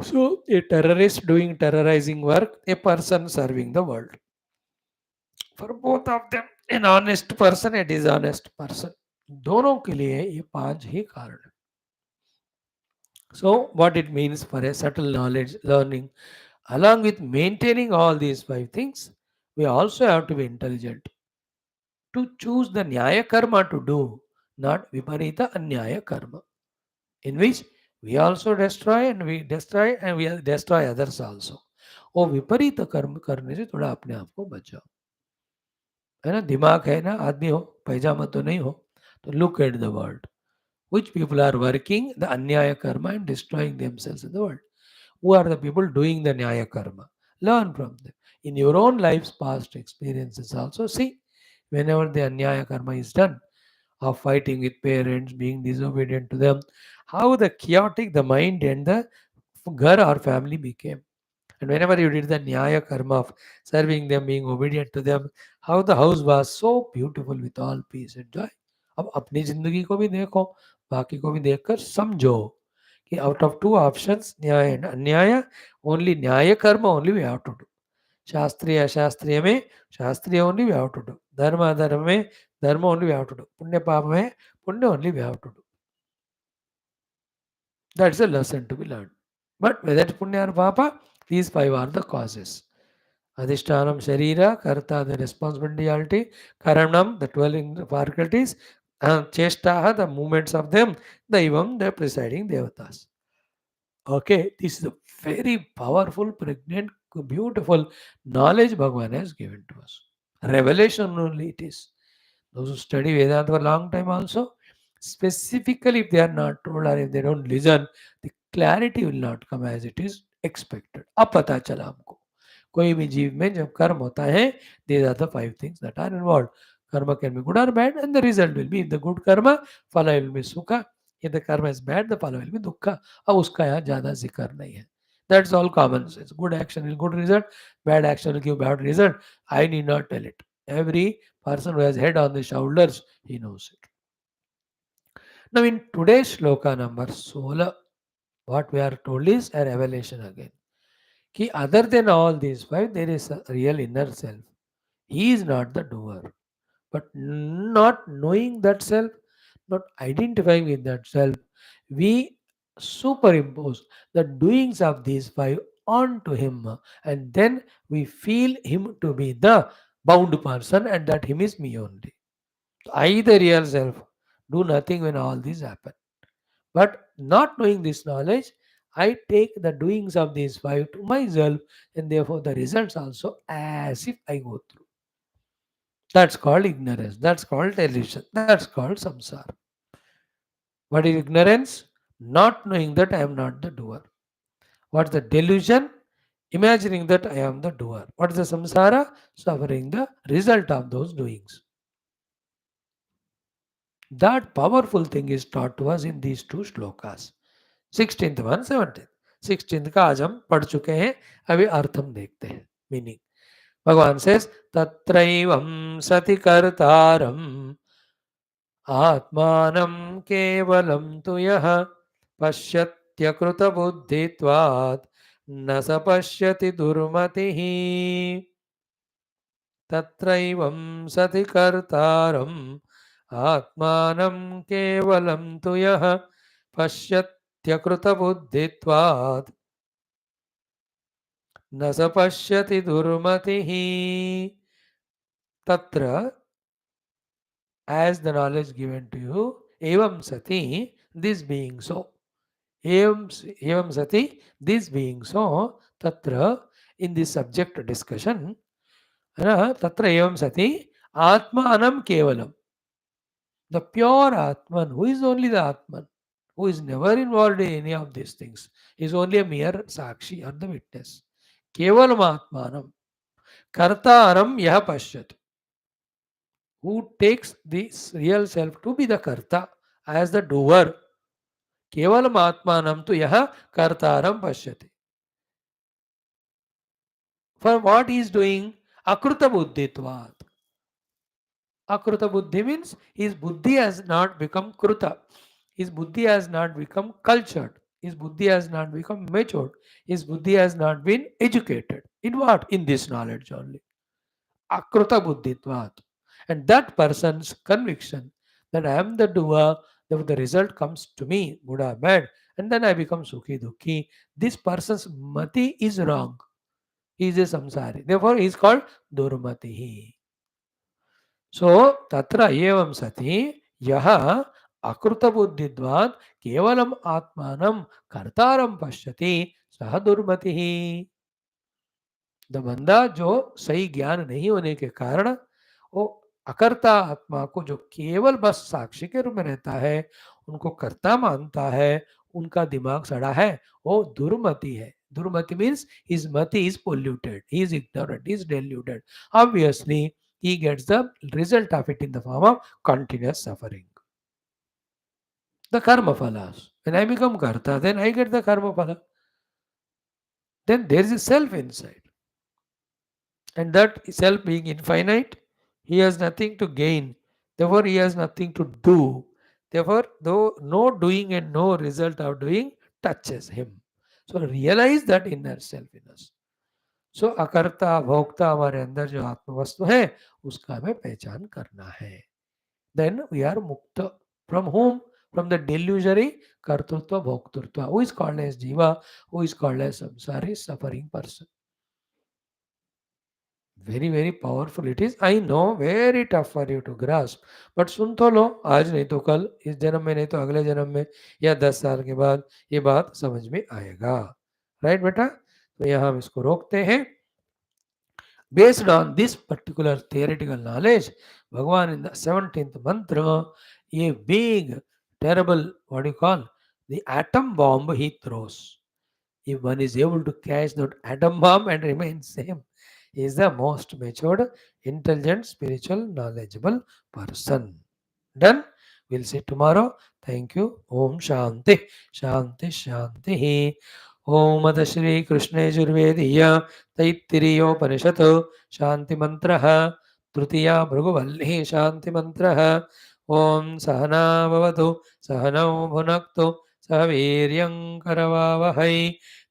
So a terrorist doing terrorizing work, a person serving the world. For both of them, an honest person, a dishonest person. दोनों के लिए ये पांच ही कारण. So what it means for a subtle knowledge learning, along with maintaining all these five things, we also have to be intelligent to choose the nyaya karma to do, not viparita anyaya karma, in which we also destroy and we destroy others also. वो विपरीत कर्म करने से थोड़ा अपने आप को बचाओ, है ना. दिमाग है ना, आदमी हो, पैजामा तो नहीं हो. तो look at the world. Which people are working the anyaya karma and destroying themselves in the world? Who are the people doing the nyaya karma? Learn from them. In your own life's past experiences also, see, whenever the Anyaya karma is done, of fighting with parents, being disobedient to them, how the chaotic the mind and the ghar or family became. And whenever you did the Nyaya karma of serving them, being obedient to them, how the house was so beautiful with all peace and joy. अब अपनी जिंदगी को भी देखो, बाकी को भी देखकर समझो कि आउट ऑफ टू ऑप्शंस न्याय एंड अन्याय, ओनली न्याय कर्म only we have to do. शास्त्रीय अशास्त्रीय में शास्त्रीय only we have to do. धर्म अधर्म में धर्म only we have to do. पुण्य पाप में पुण्य only we have to do. That's a lesson to be learned. But whether it's punya or papa, these five are the causes. Adhishtanam Sharira, Karta, the responsibility, Karanam, the 12 faculties, and Cheshtaha, the movements of them, Daivam, the presiding devatas. Okay, this is a very powerful, pregnant, beautiful knowledge Bhagavan has given to us. Revelation only it is. Those who study Vedanta for a long time also, specifically if they are not told or if they don't listen, the clarity will not come as it is expected. अब पता चला हमको कोई भी जीव में जब कर्म होता है, these are the five things that are involved. Karma can be good or bad, and the result will be, if the good karma, phala will be sukha. If the karma is bad, the phala will be dukkha. अब उसका यहाँ ज़्यादा जिक्र नहीं है. That's all common sense. Good action will good result, bad action will give bad result. I need not tell it. Every person who has head on the shoulders, he knows it. Now, in today's shloka number 16, what we are told is a revelation again. Ki other than all these five, there is a real inner self. He is not the doer. But not knowing that self, not identifying with that self, we superimpose the doings of these five onto him, and then we feel him to be the bound person, and that him is me only. I, the real self, do nothing when all these happen. But not knowing this knowledge, I take the doings of these five to myself, and therefore the results also as if I go through. That's called ignorance. That's called delusion. That's called samsara. What is ignorance? Not knowing that I am not the doer. What's the delusion? Imagining that I am the doer. What is the samsara? Suffering the result of those doings. That powerful thing is taught to us in these two shlokas. 16th one, 17th. 16th का आज हम पढ़ चुके हैं. अभी अर्थ हम देखते हैं. मीनिंग भगवान says तत्रैवं सति कर्तारम् आत्मानं केवलं तु यः पश्यत्यकृतबुद्धित्वात् न स पश्यति दुर्मतिः. तत्रैवं सति कर्तारम् आत्मानं केवलं तु यः पश्यत्यकृतबुद्धित्वात् न स पश्यति दुर्मतिः. तत्र, as the knowledge given to you, evam sati, this being so. Evam sati, this being so, tatra, in this subject discussion, tatra evam sati, atmanam kevalam. The pure Atman, who is only the Atman, who is never involved in any of these things, is only a mere sakshi or the witness. Kevalam Atmanam, kartaram yah pashyat. Who takes this real self to be the karta as the doer. Kevalam Atmanam tu yaha kartaram pashyati. For what he is doing? Akruta buddhitvat. Akruta buddhi means his buddhi has not become kruta. His buddhi has not become cultured. His buddhi has not become matured. His buddhi has not been educated. In what? In this knowledge only. Akruta buddhitvat. And that person's conviction that I am the doer, that the result comes to me, good or bad, and then I become sukhi dukhi. This person's mati is wrong. He is a samsari. Therefore, he is called durmatihi. So, tatra evam sati yaha akruta buddhidvat kevalam atmanam kartaram pashyati saha durmatihi. The बंदा जो सही ज्ञान नहीं होने के कारण वो अकर्ता आत्मा को जो केवल बस साक्षी के रूप में रहता है, उनको कर्ता मानता है, उनका दिमाग सड़ा है, वो दुर्मति है. Durmati means his mati is polluted, he is ignorant, he is deluded. Obviously, he gets the result of it in the form of continuous suffering. The karma phalas. When I become karta, then I get the karma phala. Then there is a self inside. And that self being infinite, he has nothing to gain. Therefore, he has nothing to do. Therefore, though no doing and no result of doing touches him. So realize that inner self in us. सो अकर्ता भोक्ता हमारे अंदर जो आत्म वस्तु है उसका हमें पहचान करना है. देन वी आर मुक्त from home, from the delusory कर्तृत्व भोक्तृत्व. Who is called as jiva, who is called as samsari suffering person. Very very powerful it is. I know very tough for you to grasp, but सुन तो लो. आज नहीं तो कल, इस जन्म में नहीं तो अगले जन्म में, या 10 साल के बाद ये बात समझ में आएगा. राइट बेटा? तो यहाँ हम इसको रोकते हैं. Based on this particular theoretical knowledge, Bhagavan in the 17th mantra, a big, terrible, what do you call, the atom bomb he throws. If one is able to catch that atom bomb and remain same, he is the most matured, intelligent, spiritual, knowledgeable person. Done? We'll see tomorrow. Thank you. Om Shanti, Shanti, Shanti. ओम अथ श्री कृष्णे यजुर्वेदीय तैत्तिरीयोपनिषत् शांति मंत्र तृतीया भृगुवल्ली शांति मंत्र. ओम सहना भवतु सहनौ भुनक्तु सह वीर्यं करवावहै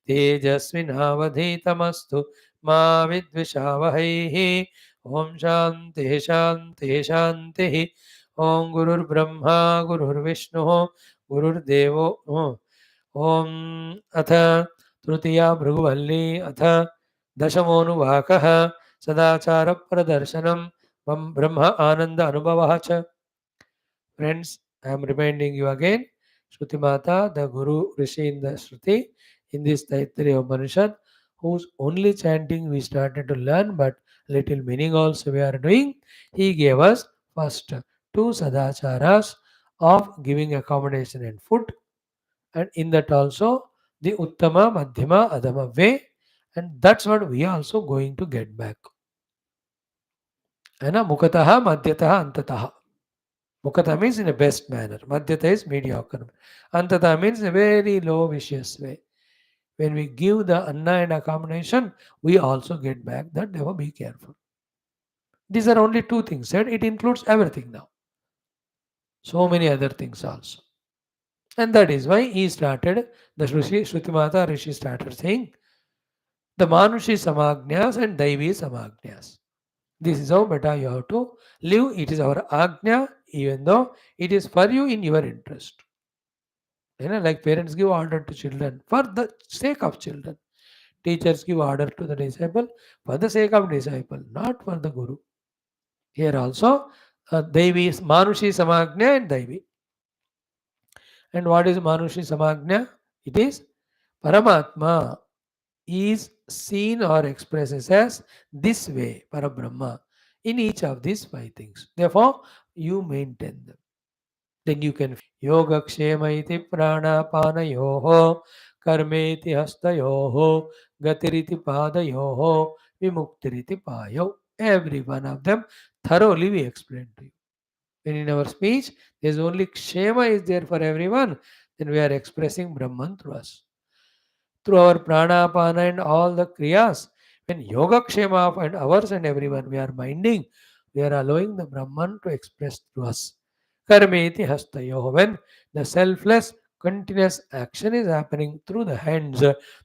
तेजस्विनावधीतमस्तु मा विद्विषावहैः. ओम शांति शांति शांति. ओम गुरुर्ब्रह्मा गुरुर्विष्णुः गुरुर्देवो ओम अथ तृतीया भृगुवल्ली अथ दशमोऽनुवाकः सदाचार प्रदर्शनम ब्रह्म आनंद अनुभवः च. Friends, I am reminding you again, Shruti Mata, the Guru Rishi in the Shruti, in this Taittiriya Upanishad, whose only chanting we started to learn, but little meaning also we are doing. He gave us first two sadacharas of giving accommodation and food, and in that also the Uttama, Madhyama, Adama way, and that's what we are also going to get back. है ना? Mukataha, Madhyataha, Antataha. Mukata means in a best manner. Madhyata is mediocre. Antata means a very low vicious way. When we give the anna and accommodation, we also get back that. Therefore, be careful. These are only two things said. It includes everything now. So many other things also. And that is why he started, the Shrutimata Rishi started saying, the Manushi Samagnyas and Daivi Samagnyas. This is how beta you have to live. It is our Agnya, even though it is for you in your interest. You know, like parents give order to children for the sake of children. Teachers give order to the disciple for the sake of disciple, not for the guru. Here also, Devi is Manushi Samagnya and Devi. And what is Manushi Samagnya? It is Paramatma is seen or expresses as this way, Parabrahma, in each of these five things. Therefore, you maintain them. Then you can yoga kshema iti pranapana yoho karmeti hasta yoho gatiriti pada yoho vimuktiriti payo. Every one of them thoroughly we explain to you. When in our speech there is only kshema is there for everyone, then we are expressing Brahman through us. Through our pranapana and all the kriyas, when yoga kshema and ours and everyone we are minding, we are allowing the Brahman to express through us. Karmeti hastayoho. When the selfless continuous action is happening through the hands,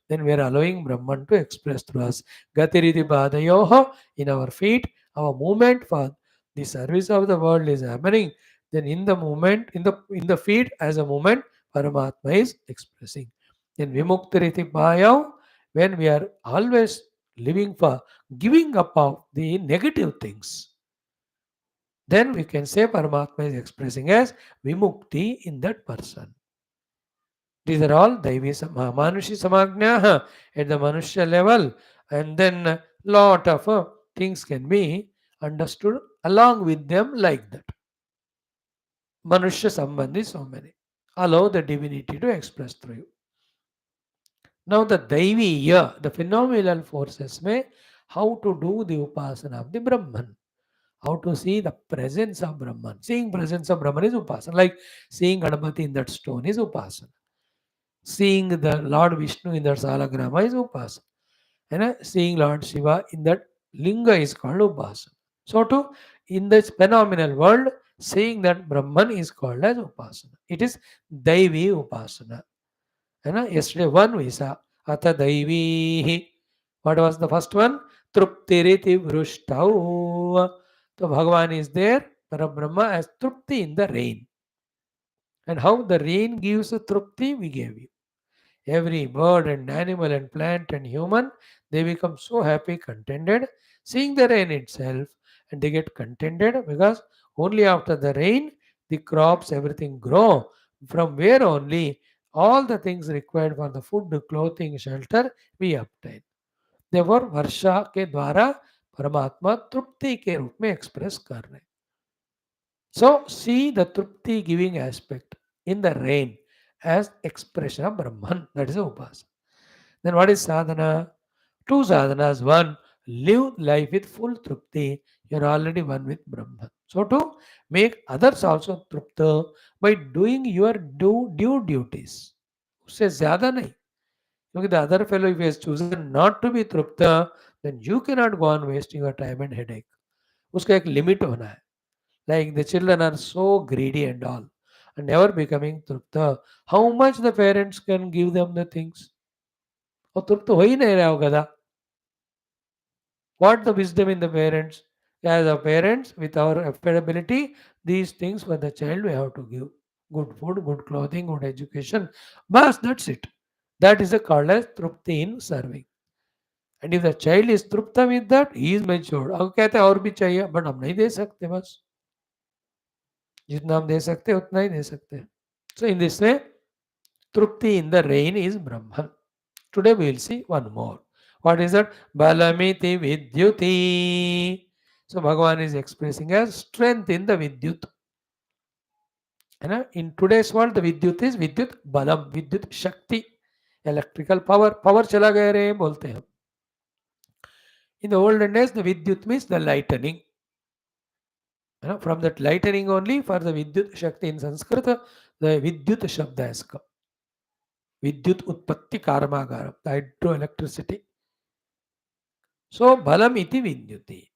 then we are allowing Brahman to express through us. Gatiriti badayoho. In our feet, our movement for the service of the world is happening. Then in the movement, in the feet as a movement, Paramatma is expressing. In Vimuktiriti Payav, when we are always living for giving up of the negative things, then we can say Paramatma is expressing as Vimukti in that person. These are all Daivi Manushi Samagnya at the Manushya level, and then lot of things can be understood along with them like that. Manushya Sambandhi so many. Allow the divinity to express through you. Now the Daiviya, the phenomenal forces may how to do the upasana of the Brahman, how to see the presence of Brahman. Seeing presence of Brahman is upasana. Like seeing Ganapati in that stone is upasana. Seeing the Lord Vishnu in that Salagrama is upasana. And seeing Lord Shiva in that linga is called upasana. So too, in this phenomenal world, seeing that Brahman is called as upasana. It is Daivi upasana. Yesterday one we saw Atha Daivi. What was the first one? Truptiriti Vrushtau. So Bhagavan is there, Parabrahma as Trupti in the rain. And how the rain gives a Trupti, we gave you. Every bird and animal and plant and human, they become so happy, contented, seeing the rain itself, and they get contented because only after the rain, the crops, everything grow. From where only all the things required for the food, clothing, shelter, we obtain. Therefore, वर्षा के द्वारा परमात्मा तृप्ति के रूप में express कर रहे हैं. So, see the Trupti giving aspect in the rain as expression of Brahman. That is Upasana. Then what is sadhana? Two sadhanas. One, live life with full trupti. You are already one with Brahman. So to make others also trupta by doing your due duties. उससे ज़्यादा नहीं. क्योंकि the other fellow if he has chosen not to be trupta, then you cannot go on wasting your time and headache. उसका एक limit होना है. Like the children are so greedy and all, and never becoming trupta. How much the parents can give them the things? और तृप्त हो ही नहीं रहा हो गधा. What the wisdom in the parents? As a parents, with our affordability, these things for the child we have to give. Good food, good clothing, good education. Bas, that's it. That is a called as trupti in serving. And if the child is trupta with that, he is matured. अब कहते हैं और भी चाहिए, but हम नहीं दे सकते बस. जितना हम दे सकते हैं उतना ही दे सकते हैं. So in this way, trupti in the rain is Brahman. Today we will see one more. What is that? Balamiti Vidyuti. So Bhagavan is expressing as strength in the Vidyut. In today's world, the Vidyut is Vidyut Balam, Vidyut Shakti, electrical power. Power chala gaya re bolte hain. In the olden days, the Vidyut means the lightning. From that lightning only for the Vidyut Shakti in Sanskrit, the Vidyut Shabda has come. Vidyut Utpatti Karmagaram, the hydroelectricity. So Balam iti Vidyuti.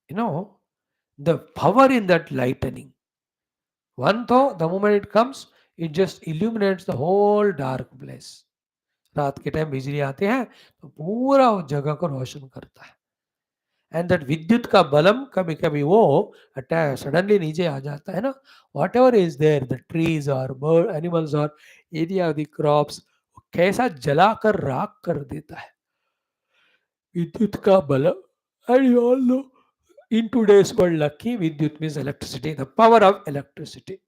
The power in that lightning. One thought, the moment it comes, it just illuminates the whole dark place. रात के time बिजली आते हैं तो पूरा उस जगह को रोशन करता है. एंड दैट विद्युत का बलम कभी कभी वो सडनली नीचे आ जाता है ना. Whatever is there the trees और बर्ड एनिमल्स और एरिया ऑफ द क्रॉप्स कैसा जलाकर राख कर देता है विद्युत का बलम. And you all know in today's world, lucky Vidyut means electricity, the power of electricity.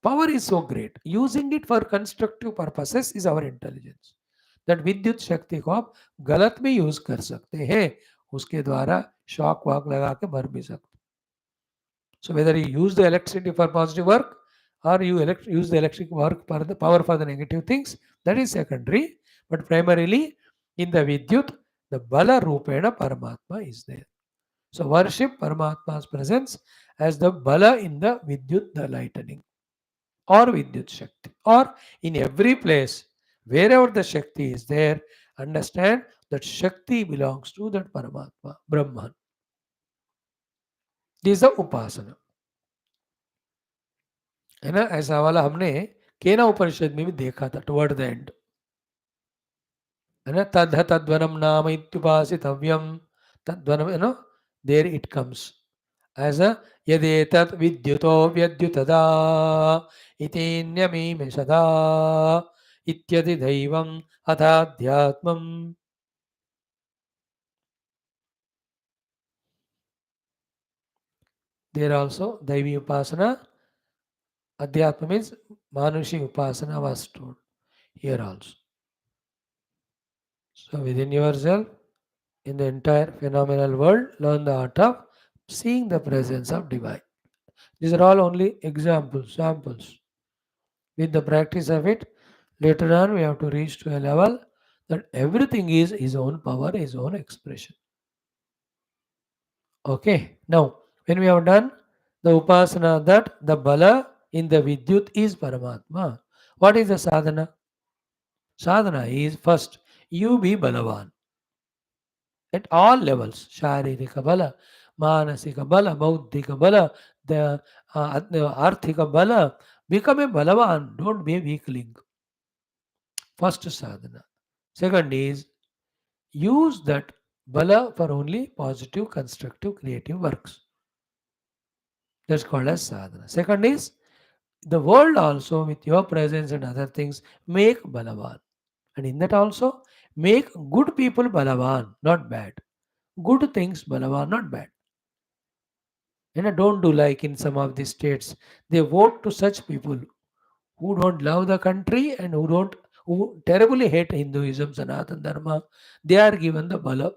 Power is so great. Using it for constructive purposes is our intelligence. That Vidyut Shakti को आप गलत भी यूज कर सकते हैं. उसके द्वारा shock walk लगा के भर भी सकते. So whether you use the electricity for positive work or you use the electric work for the power for the negative things, that is secondary. But primarily in the Vidyut, the Bala Rupena Paramatma is there. So worship Paramatma's presence as the Bala in the Vidyut, the lightning, or Vidyut Shakti, or in every place, wherever the Shakti is there, understand that Shakti belongs to that Paramatma, Brahman. This is the Upasana. है ना. ऐसा वाला हमने केना उपनिषद में भी देखा था टुवर्ड द एंड. है ना. तद्ध तद्वनम नाम इत्युपासितव्यम. तद्वनम there it comes as a yadetat vidyuto vyadyutada itinyamime sada ityadi daivam adhyatmam. There also daivi upasana, adhyatma means manushi upasana was told here also. So within yourself, in the entire phenomenal world, learn the art of seeing the presence of divine. These are all only examples, samples. With the practice of it, later on we have to reach to a level that everything is his own power, his own expression. Okay, now when we have done the upasana that the bala in the vidyut is Paramatma, what is the sadhana? Sadhana is first you be balavan at all levels, Sharirika bala, Manasika bala, Bauddhika bala, the Arthika bala. Become a balavan, don't be a weakling. First sadhana. Second is use that bala for only positive, constructive, creative works. That's called as sadhana. Second is the world also with your presence and other things make balavan. And in that also make good people balavan, not bad. Good things balavan, not bad. Don't do like in some of the states. They vote to such people who don't love the country and who terribly hate Hinduism, Sanatan Dharma. They are given the bala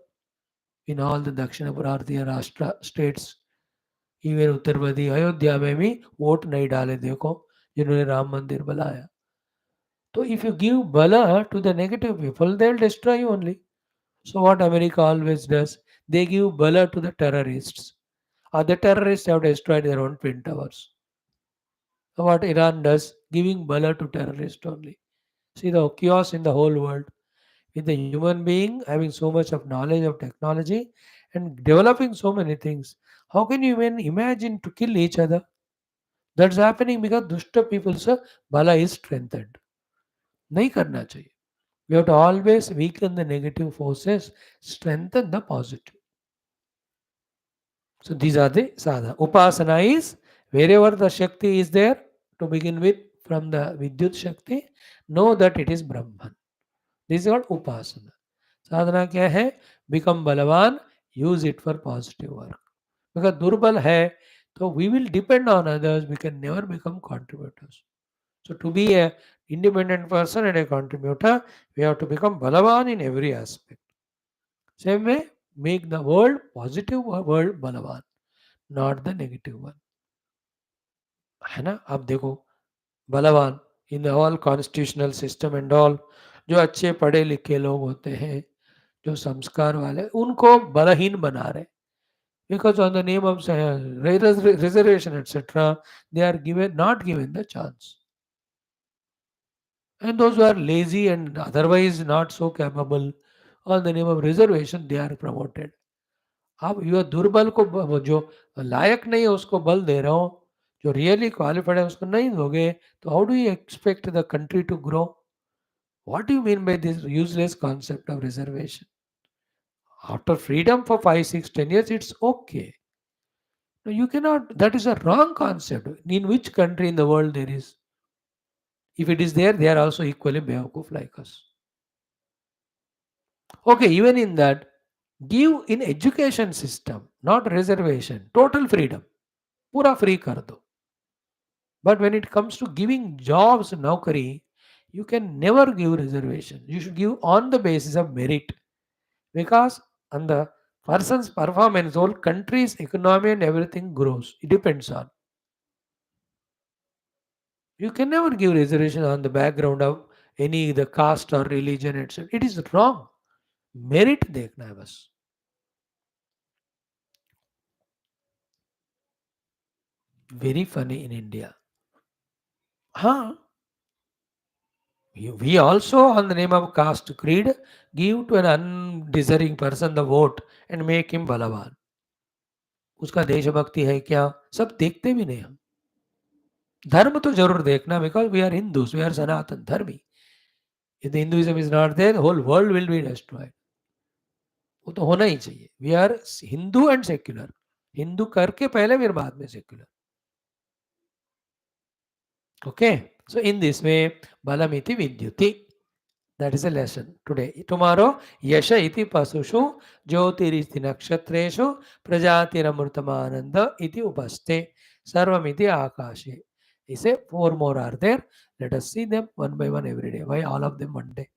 in all the Dakshina Bharatiya Rashtra states. Even Uttar Pradesh Ayodhya में भी vote नहीं डाले देखो जिन्होंने राम मंदिर बनाया तो if you give bala to the negative people they'll destroy you only. So what America always does, they give bala to the terrorists. The terrorists have destroyed their own twin towers. So what Iran does, giving bala to terrorists only. See the chaos in the whole world with the human being having so much of knowledge of technology and developing so many things. How can you even imagine to kill each other? That's happening because dushta people's bala is strengthened. नहीं करना चाहिए. We have to always weaken the negative forces, strengthen the positive. So these are the sadhana. Upasana is wherever the Shakti is there to begin with from the Vidyut Shakti, know that it is Brahman. This is called Upasana. Sadhana क्या है? Become balavan, use it for positive work. Because दुर्बल है, so we will depend on others, we can never become contributors. So to be a independent person and a contributor, we have to become balavan in every aspect. Same way, make the world positive world balavan, not the negative one. है ना? अब देखो बलवान in the all constitutional system and all जो अच्छे पढ़े लिखे लोग होते हैं जो संस्कार वाले उनको बलहीन बना रहे because on the name of reservation etc they are given not given the chance and those who are lazy and otherwise not so capable on the name of reservation they are promoted. आप युवा दुर्बल को जो लायक नहीं है उसको बल दे रहे हो जो रियली क्वालिफाइड है उसको नहीं दोगे तो how do you expect the country to grow. What do you mean by this useless concept of reservation? After freedom for 5, 6, 10 years, it's okay. No, you cannot, that is a wrong concept. In which country in the world there is? If it is there, they are also equally bewakuf like us. Okay, even in that, give in education system, not reservation, total freedom. Pura free kar do. But when it comes to giving jobs, naukari, you can never give reservation. You should give on the basis of merit. Because on the person's performance, whole country's economy and everything grows. It depends on. You can never give reservation on the background of any the caste or religion, etc. It is wrong. Merit देखना है बस. Very funny in India. हाँ, we also on the name of caste creed give to an undeserving person the vote and make him balavan. उसका देशभक्ति है क्या सब देखते भी नहीं हम. धर्म तो जरूर देखना because we are Hindus, we are Sanatan Dharmi. If the Hinduism is not there, the whole world will be destroyed. वो तो होना ही चाहिए. We are Hindu and secular. Hindu करके पहले फिर बाद में secular. Okay. So in this way, balamiti vidyuti. That is a lesson today. Tomorrow, yasha iti pasushu, jyotiriti nakshatreshu, prajatiramurtamananda iti upaste, sarvamiti akashe. He said, 4 more are there. Let us see them one by one every day. Why all of them one day?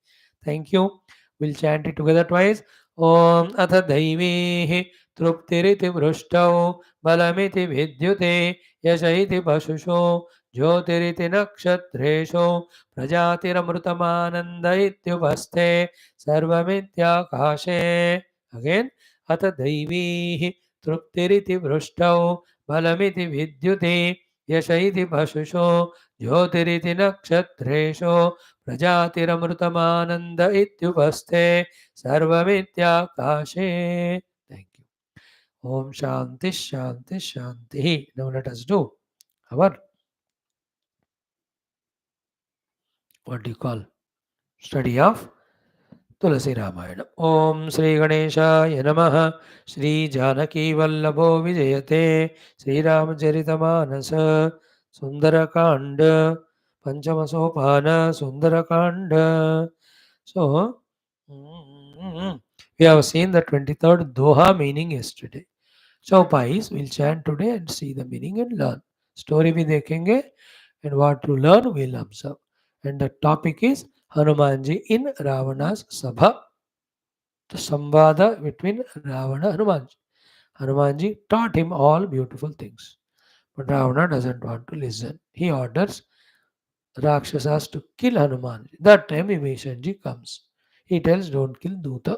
Thank you. We'll chant it together twice. Om atha daivehi truptiriti vrushtau balamiti vidyute yasha iti pasushu ज्योतिरिति नक्षत्रेषु प्रजातिरमृतमानन्द इत्युपस्थे सर्वमित्याकाशे again अथ दैवीः तृप्तिरिति वृष्टौ बलमिति विद्युते यश इति पशुषु ज्योतिरिति नक्षत्रेषु प्रजातिरमृतमानन्द इत्युपस्थे सर्वमित्याकाशे. Thank you. Om Shanti Shanti Shanti. Now let us do our, what do you call, study of Tulasi Ramayana. Om Sri Ganesha Namaha. Sri Janaki Vallabho Vijayate. Sri Ramacharitamanasa Sundarakanda Panchama Sopana Sundarakanda. So, we have seen the 23rd Doha meaning yesterday. Chaupais we'll chant today and see the meaning and learn. Story भी देखेंगे and what to learn we'll observe. And the topic is Hanumanji in Ravana's Sabha. The Samvada between Ravana and Hanumanji. Hanumanji taught him all beautiful things. But Ravana doesn't want to listen. He orders Rakshasas to kill Hanumanji. That time Vibhishanji comes. He tells, don't kill Duta,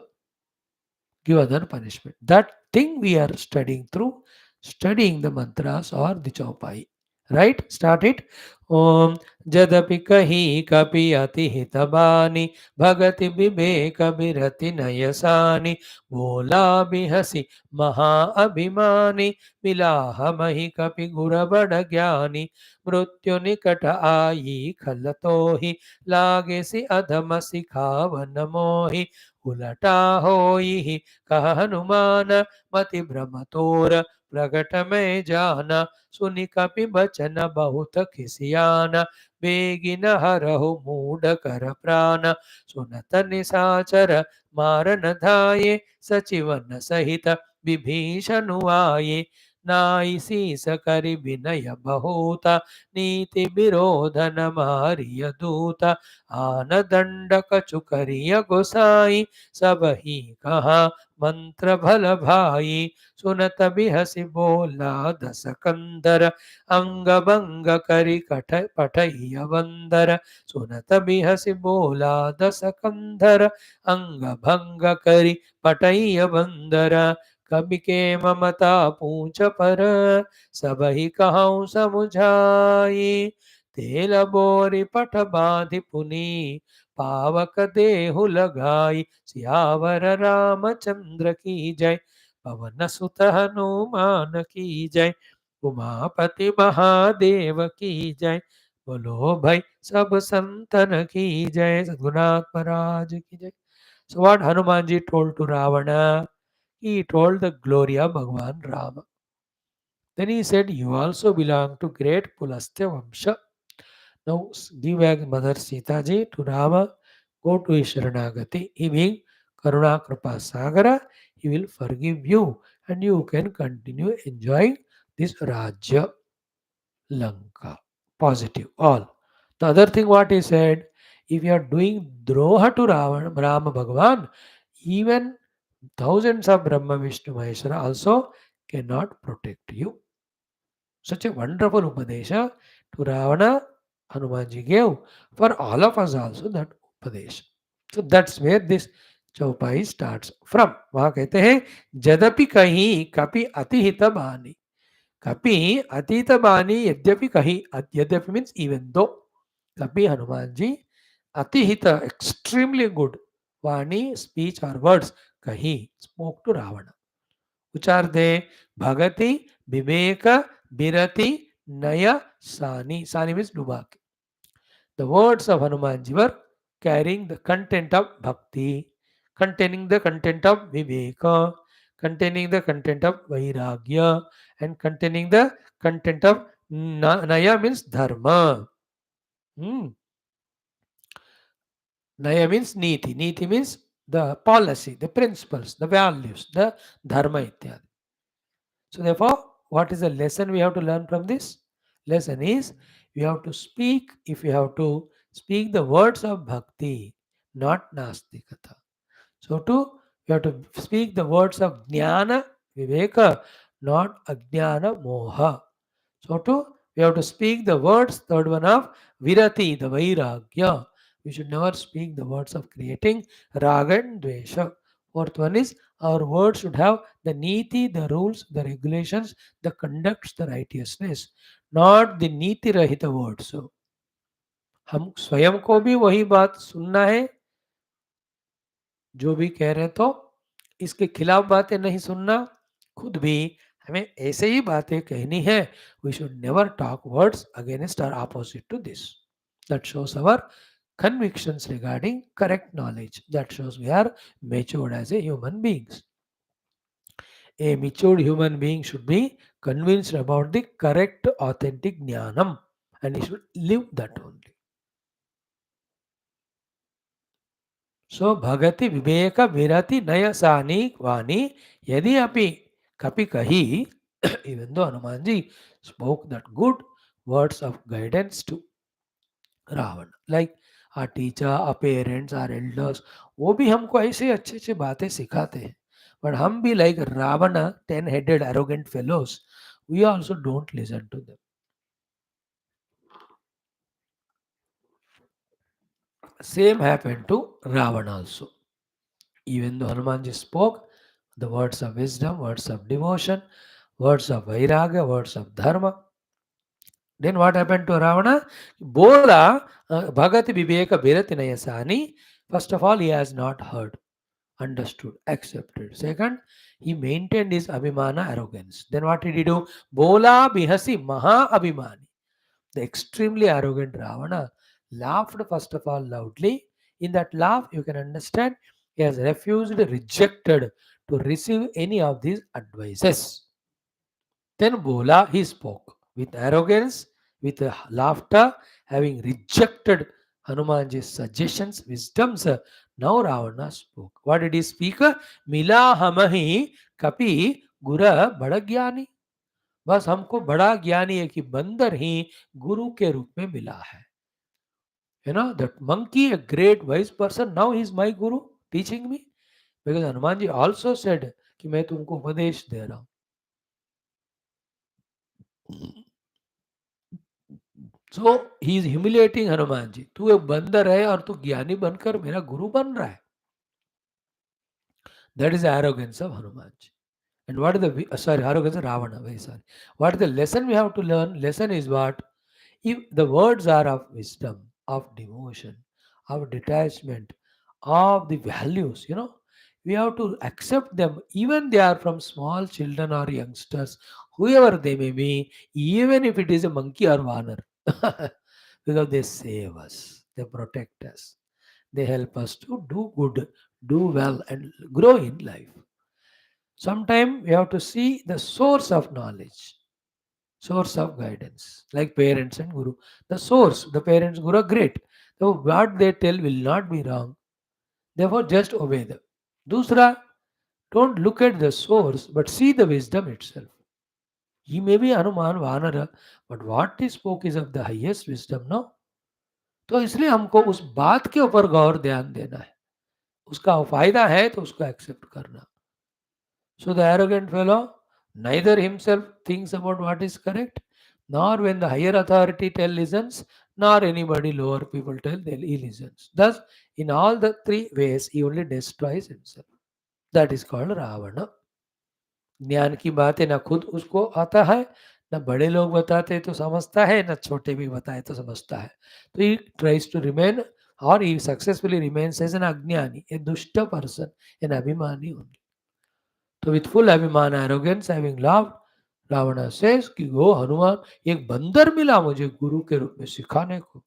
give other punishment. That thing we are studying through studying the mantras or the chaupai. Right? Start it. Om Jadapi Kahi Kapi Ati Hitabani Bhagati Viveka Birati Nayasani Bola Bihasi Maha Abhimani Milaha Mahi Kapi Gurabada Gyani Mrutyu Nikata Ayi Khalatohi Lagesi Adhamasi Khavanamohi Ulata Hoihi कह हनुमान मति भ्रम तोर प्रगट में जाना सुनि कपि बचन बहुत खिसियाना बेगिन हरहु मूड कर प्राण सुनत निसाचर मारन धाये सचिवन सहित विभीषण आये नाई सीस करि विनय बहुता नीति विरोधन मारिय दूता आन दंड कछु करिय गोसाई सब ही कहा मंत्र भल भाई सुनत बिहसि बोला दस कंदर अंग भंग करि कठ पठइय बंदर सुनत बिहसि बोला दस कंदर अंग भंग करि पठइय बंदर कवि के ममता पूछ पर सब ही कहूँ समुझाई तेल बोरी पठ बांधि पुनी पावक देहु लगाई सियावर रामचंद्र की जय पवन सुत हनुमान की जय उमापति महादेव की जय बोलो भाई सब संतन की जय सद्गुरुनाथ महाराज की जय. So what Hanumanji told to Ravana? He told the glory of Bhagwan Rama. Then he said, you also belong to great Pulastya Vamsha. Now give back Mother Sita ji to Rama, go to his Sharanagati. He being Karuna Kripa Sagara, he will forgive you and you can continue enjoying this Rajya Lanka. Positive, all. The other thing what he said, if you are doing Droha to Rama Bhagavan, even thousands of Brahma Vishnu Maheshwara also cannot protect you. Such a wonderful Upadesha to Ravana, Hanumanji gave for all of us also that Upadesha. So that's where this Chaupai starts from. वहाँ कहते हैं जदपि कहीं कपि अतिहित बानी कपि अतीत बानी यद्यपि कहीं यद्यपि means even though कपि Hanuman ji अतिहित extremely good Vani speech or words कहीं spoke to Ravana. which are they? Bhagati, Viveka, Birati, Naya, Sani. Sani means Dubaki. The words of Hanumanji were carrying the content of Bhakti, containing the content of Viveka, containing the content of Vairagya, and containing the content of Naya means Dharma. Hmm. Naya means Niti. Niti means the policy, the principles, the values, the Dharma ityadi. So therefore, what is the lesson we have to learn from this? Lesson is we have to speak, if we have to speak the words of bhakti, not nastikata. So too, we have to speak the words of jnana, viveka, not ajnana, moha. So too, We have to speak the words, third one of virati, the vairagya. We should never speak the words of creating raga and dvesha. Fourth one is our words should have the niti, the rules, the regulations, the conducts, the righteousness, not the niti rahita words. So, हम स्वयं को भी वही बात सुनना है जो भी कह रहे तो इसके खिलाफ बातें नहीं सुनना खुद भी हमें ऐसे ही बातें कहनी है we should never talk words against और opposite to this that shows our convictions regarding correct knowledge that shows we are matured as a human beings. A matured human being should be convinced about the correct authentic jnanam and he should live that only. So Bhagati Viveka Virati Naya Sani Vani Yadi Api Kapi Kahi even though Hanumanji spoke that good words of guidance to Ravan. Like our teacher, our parents, our elders, वो भी हमको ऐसे अच्छे अच्छे बातें सिखाते हैं. But हम भी like Ravana, 10-headed arrogant fellows, we also don't listen to them. Same happened to Ravana also. Even though Hanumanji spoke the words of wisdom, words of devotion, words of vairagya, words of dharma, then what happened to Ravana? Bola Bhagati Viveka Bhirati Nayasani. First of all, he has not heard, understood, accepted. Second, he maintained his abhimana arrogance. Then what did he do? Bola Bihasi Maha Abhimani. The extremely arrogant Ravana laughed first of all loudly. In that laugh, you can understand he has refused, rejected to receive any of these advices. Then Bola, he spoke with arrogance, with laughter, having rejected Hanumanji's suggestions, wisdoms. Now Ravana spoke. What did he speak? Mila hamahi kapi gura bada ज्ञानी. बस हमको बड़ा ज्ञानी है कि बंदर ही गुरु के रूप में मिला है. You know, that monkey, a great wise person, now he is my guru teaching me. Because Hanumanji also said कि मैं तुमको उपदेश दे रहा हूँ. सो he is humiliating Hanuman ji. तू एक बंदर है और तू ज्ञानी बनकर मेरा गुरु बन रहा है. That is arrogance of Hanuman ji. And what is the sorry arrogance of Ravana? Very sorry. What is the lesson we have to learn? Lesson is what? If the words are of wisdom, of devotion, of detachment, of the values, you know, we have to accept them, even they are from small children or youngsters, whoever they may be, even if it is a monkey or vanar, because they save us, they protect us, they help us to do good, do well, and grow in life. Sometimes we have to see the source of knowledge, source of guidance, like parents and guru. The source, the parents, guru are great. So what they tell will not be wrong. Therefore, just obey them. Dusra, don't look at the source, but see the wisdom itself. He may be Hanuman, Vanara, but what he spoke is of the highest wisdom, no? तो इसलिए हमको उस बात के ऊपर गौर ध्यान देना है. उसका फायदा है तो उसको एक्सेप्ट करना. So the arrogant fellow neither himself thinks about what is correct, nor when the higher authority tell listens, nor anybody lower people tell he listens. Thus, in all the three ways, he only destroys himself. That is called Ravana. ज्ञान की बातें ना खुद उसको आता है, ना बड़े लोग बताते तो समझता है, ना छोटे भी बताए तो समझता है. तो he tries to remain or he successfully remains as an अज्ञानी, a दुष्ट person, an अभिमानी only. तो with full अभिमान arrogance having laughed, Ravana says कि वो हनुमान एक बंदर मिला मुझे गुरु के रूप में सिखाने को.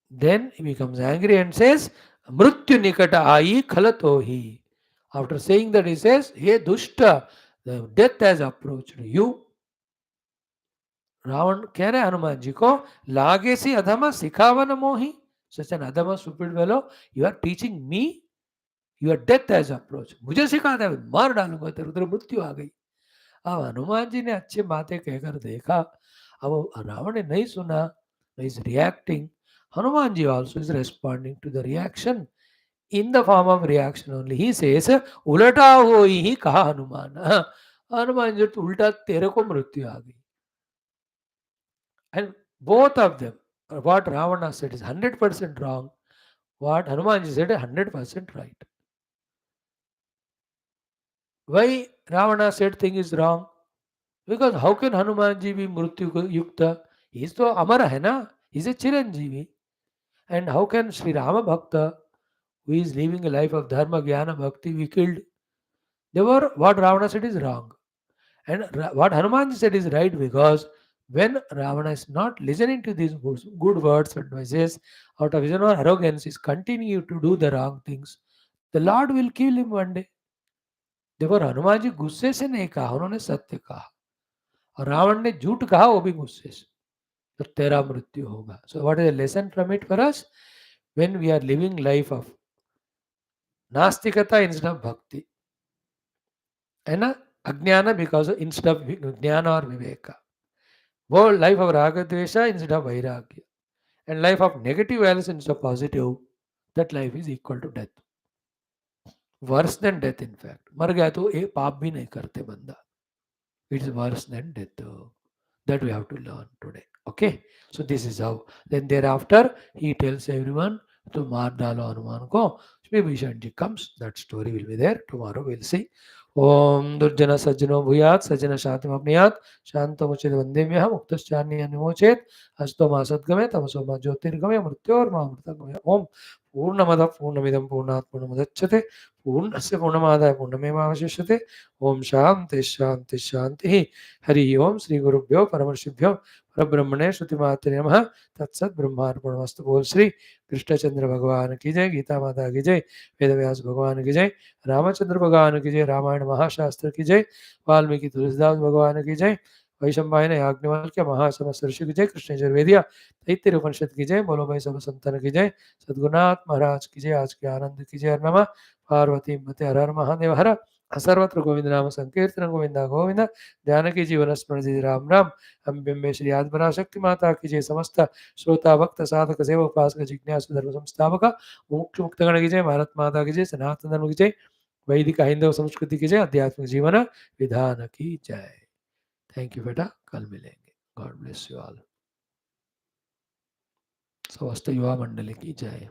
Then he becomes angry and says मृत्यु निकट आई खलतो ही. After saying that he says हे दुष्ट, the death has approached you. Ravan कह रहे हनुमान जी को लागे सी अधमा सिखावन मोही. Such an adama stupid fellow, you are teaching me. Your death has approached. मुझे सिखाता है मार डालूंगा तेरे उधर मृत्यु आ गई. अब हनुमान जी ने अच्छी बातें कहकर देखा. अब रावण ने नहीं सुना. Is reacting. Hanuman ji also is responding to the reaction in the form of reaction only. He says, "Ulata hoi hi kaha Hanuman." Hanuman ji तो उल्टा तेरे को मृत्यु आ गई. And both of them, what Ravana said is 100% wrong. What Hanumanji said is 100% right. Why Ravana said thing is wrong? Because how can Hanumanji be Mrityu Yukta? He is तो अमर है ना. He is a Chiranjeevi. And how can Sri Rama Bhakta, who is living a life of Dharma, Jnana, Bhakti, be killed? Therefore, what Ravana said is wrong. And what Hanumanji said is right because when Ravana is not listening to these good words and advices out of his own arrogance, is continue to do the wrong things, the Lord will kill him one day. देखो हनुमान जी गुस्से से नहीं कहा, उन्होंने सत्य कहा और रावण ने झूठ कहा, वो भी गुस्से से. तो तेरा मृत्यु होगा. So what is the lesson from it for us? When we are living life of नास्तिकता instead of bhakti, है ना, अज्ञान because instead of ज्ञान और विवेक, वो life of raga dvesha instead of vairagya, and life of negative values instead of positive, that life is equal to death, worse than death. In fact, मर गया तो एक पाप भी नहीं करते बंदा. It is worse than death. That we have to learn today. Okay, so this is how. Then thereafter he tells everyone to मार डालो हनुमान को. Vibhishan ji comes. That story will be there tomorrow. We'll see. ओम दुर्जन सज्जनो भूयात् सज्जन शांतिम अपनुयात् शांतमुचित वंदे में हम मुक्तश्चान्य निमोचेत हस्तो मा सद्गमे तमसो मा ज्योतिर्गमे मृत्योर्मा ओम पूर्णमद पूर्णमिदं पूर्णात् पूर्णमुदच्यते पूर्णस्य पूर्णमादाय पूर्णमेवावशिष्यते. ओम शांति शांति शांति. हरि ओम. श्री गुरुभ्यो परमर्षिभ्यो परब्रह्मणे श्रुतिमात्र नमः. तत्सत ब्रह्मार्पणमस्तु. बोल श्री कृष्णचंद्र भगवान की जय. गीता माता की जय. वेदव्यास भगवान की जय. रामचंद्र भगवान की जय. रामायण महाशास्त्र की जय. वाल्मीकि तुलसीदास भगवान की जय. वैशंपायन याज्ञवल्क्य महासमस्त ऋषि की जय. कृष्ण यजुर्वेदिया तैत्तिरीय उपनिषद की जय. बोलो भाई सब संतन की जय. सद्गुरुनाथ महाराज की जय. आज के आनंद की जय. नमः पार्वती मते हर हर महादेव हर. सर्वत्र गोविंद नाम संकीर्तन गोविंदा गोविंद. ध्यान की जीवन स्मरण जी राम राम. हम बिंबे श्री आदिपरा शक्ति माता की जय. समस्त श्रोता भक्त साधक सेवक उपासक जिज्ञासु धर्म संस्थापक मुख्य मुक्तगण की जय. भारत माता की जय. सनातन धर्म की जय. वैदिक हिंदू संस्कृति की जय. आध्यात्मिक जीवन विधान की जय. थैंक यू बेटा. कल मिलेंगे. God bless you all. समस्त युवा मंडली की जय.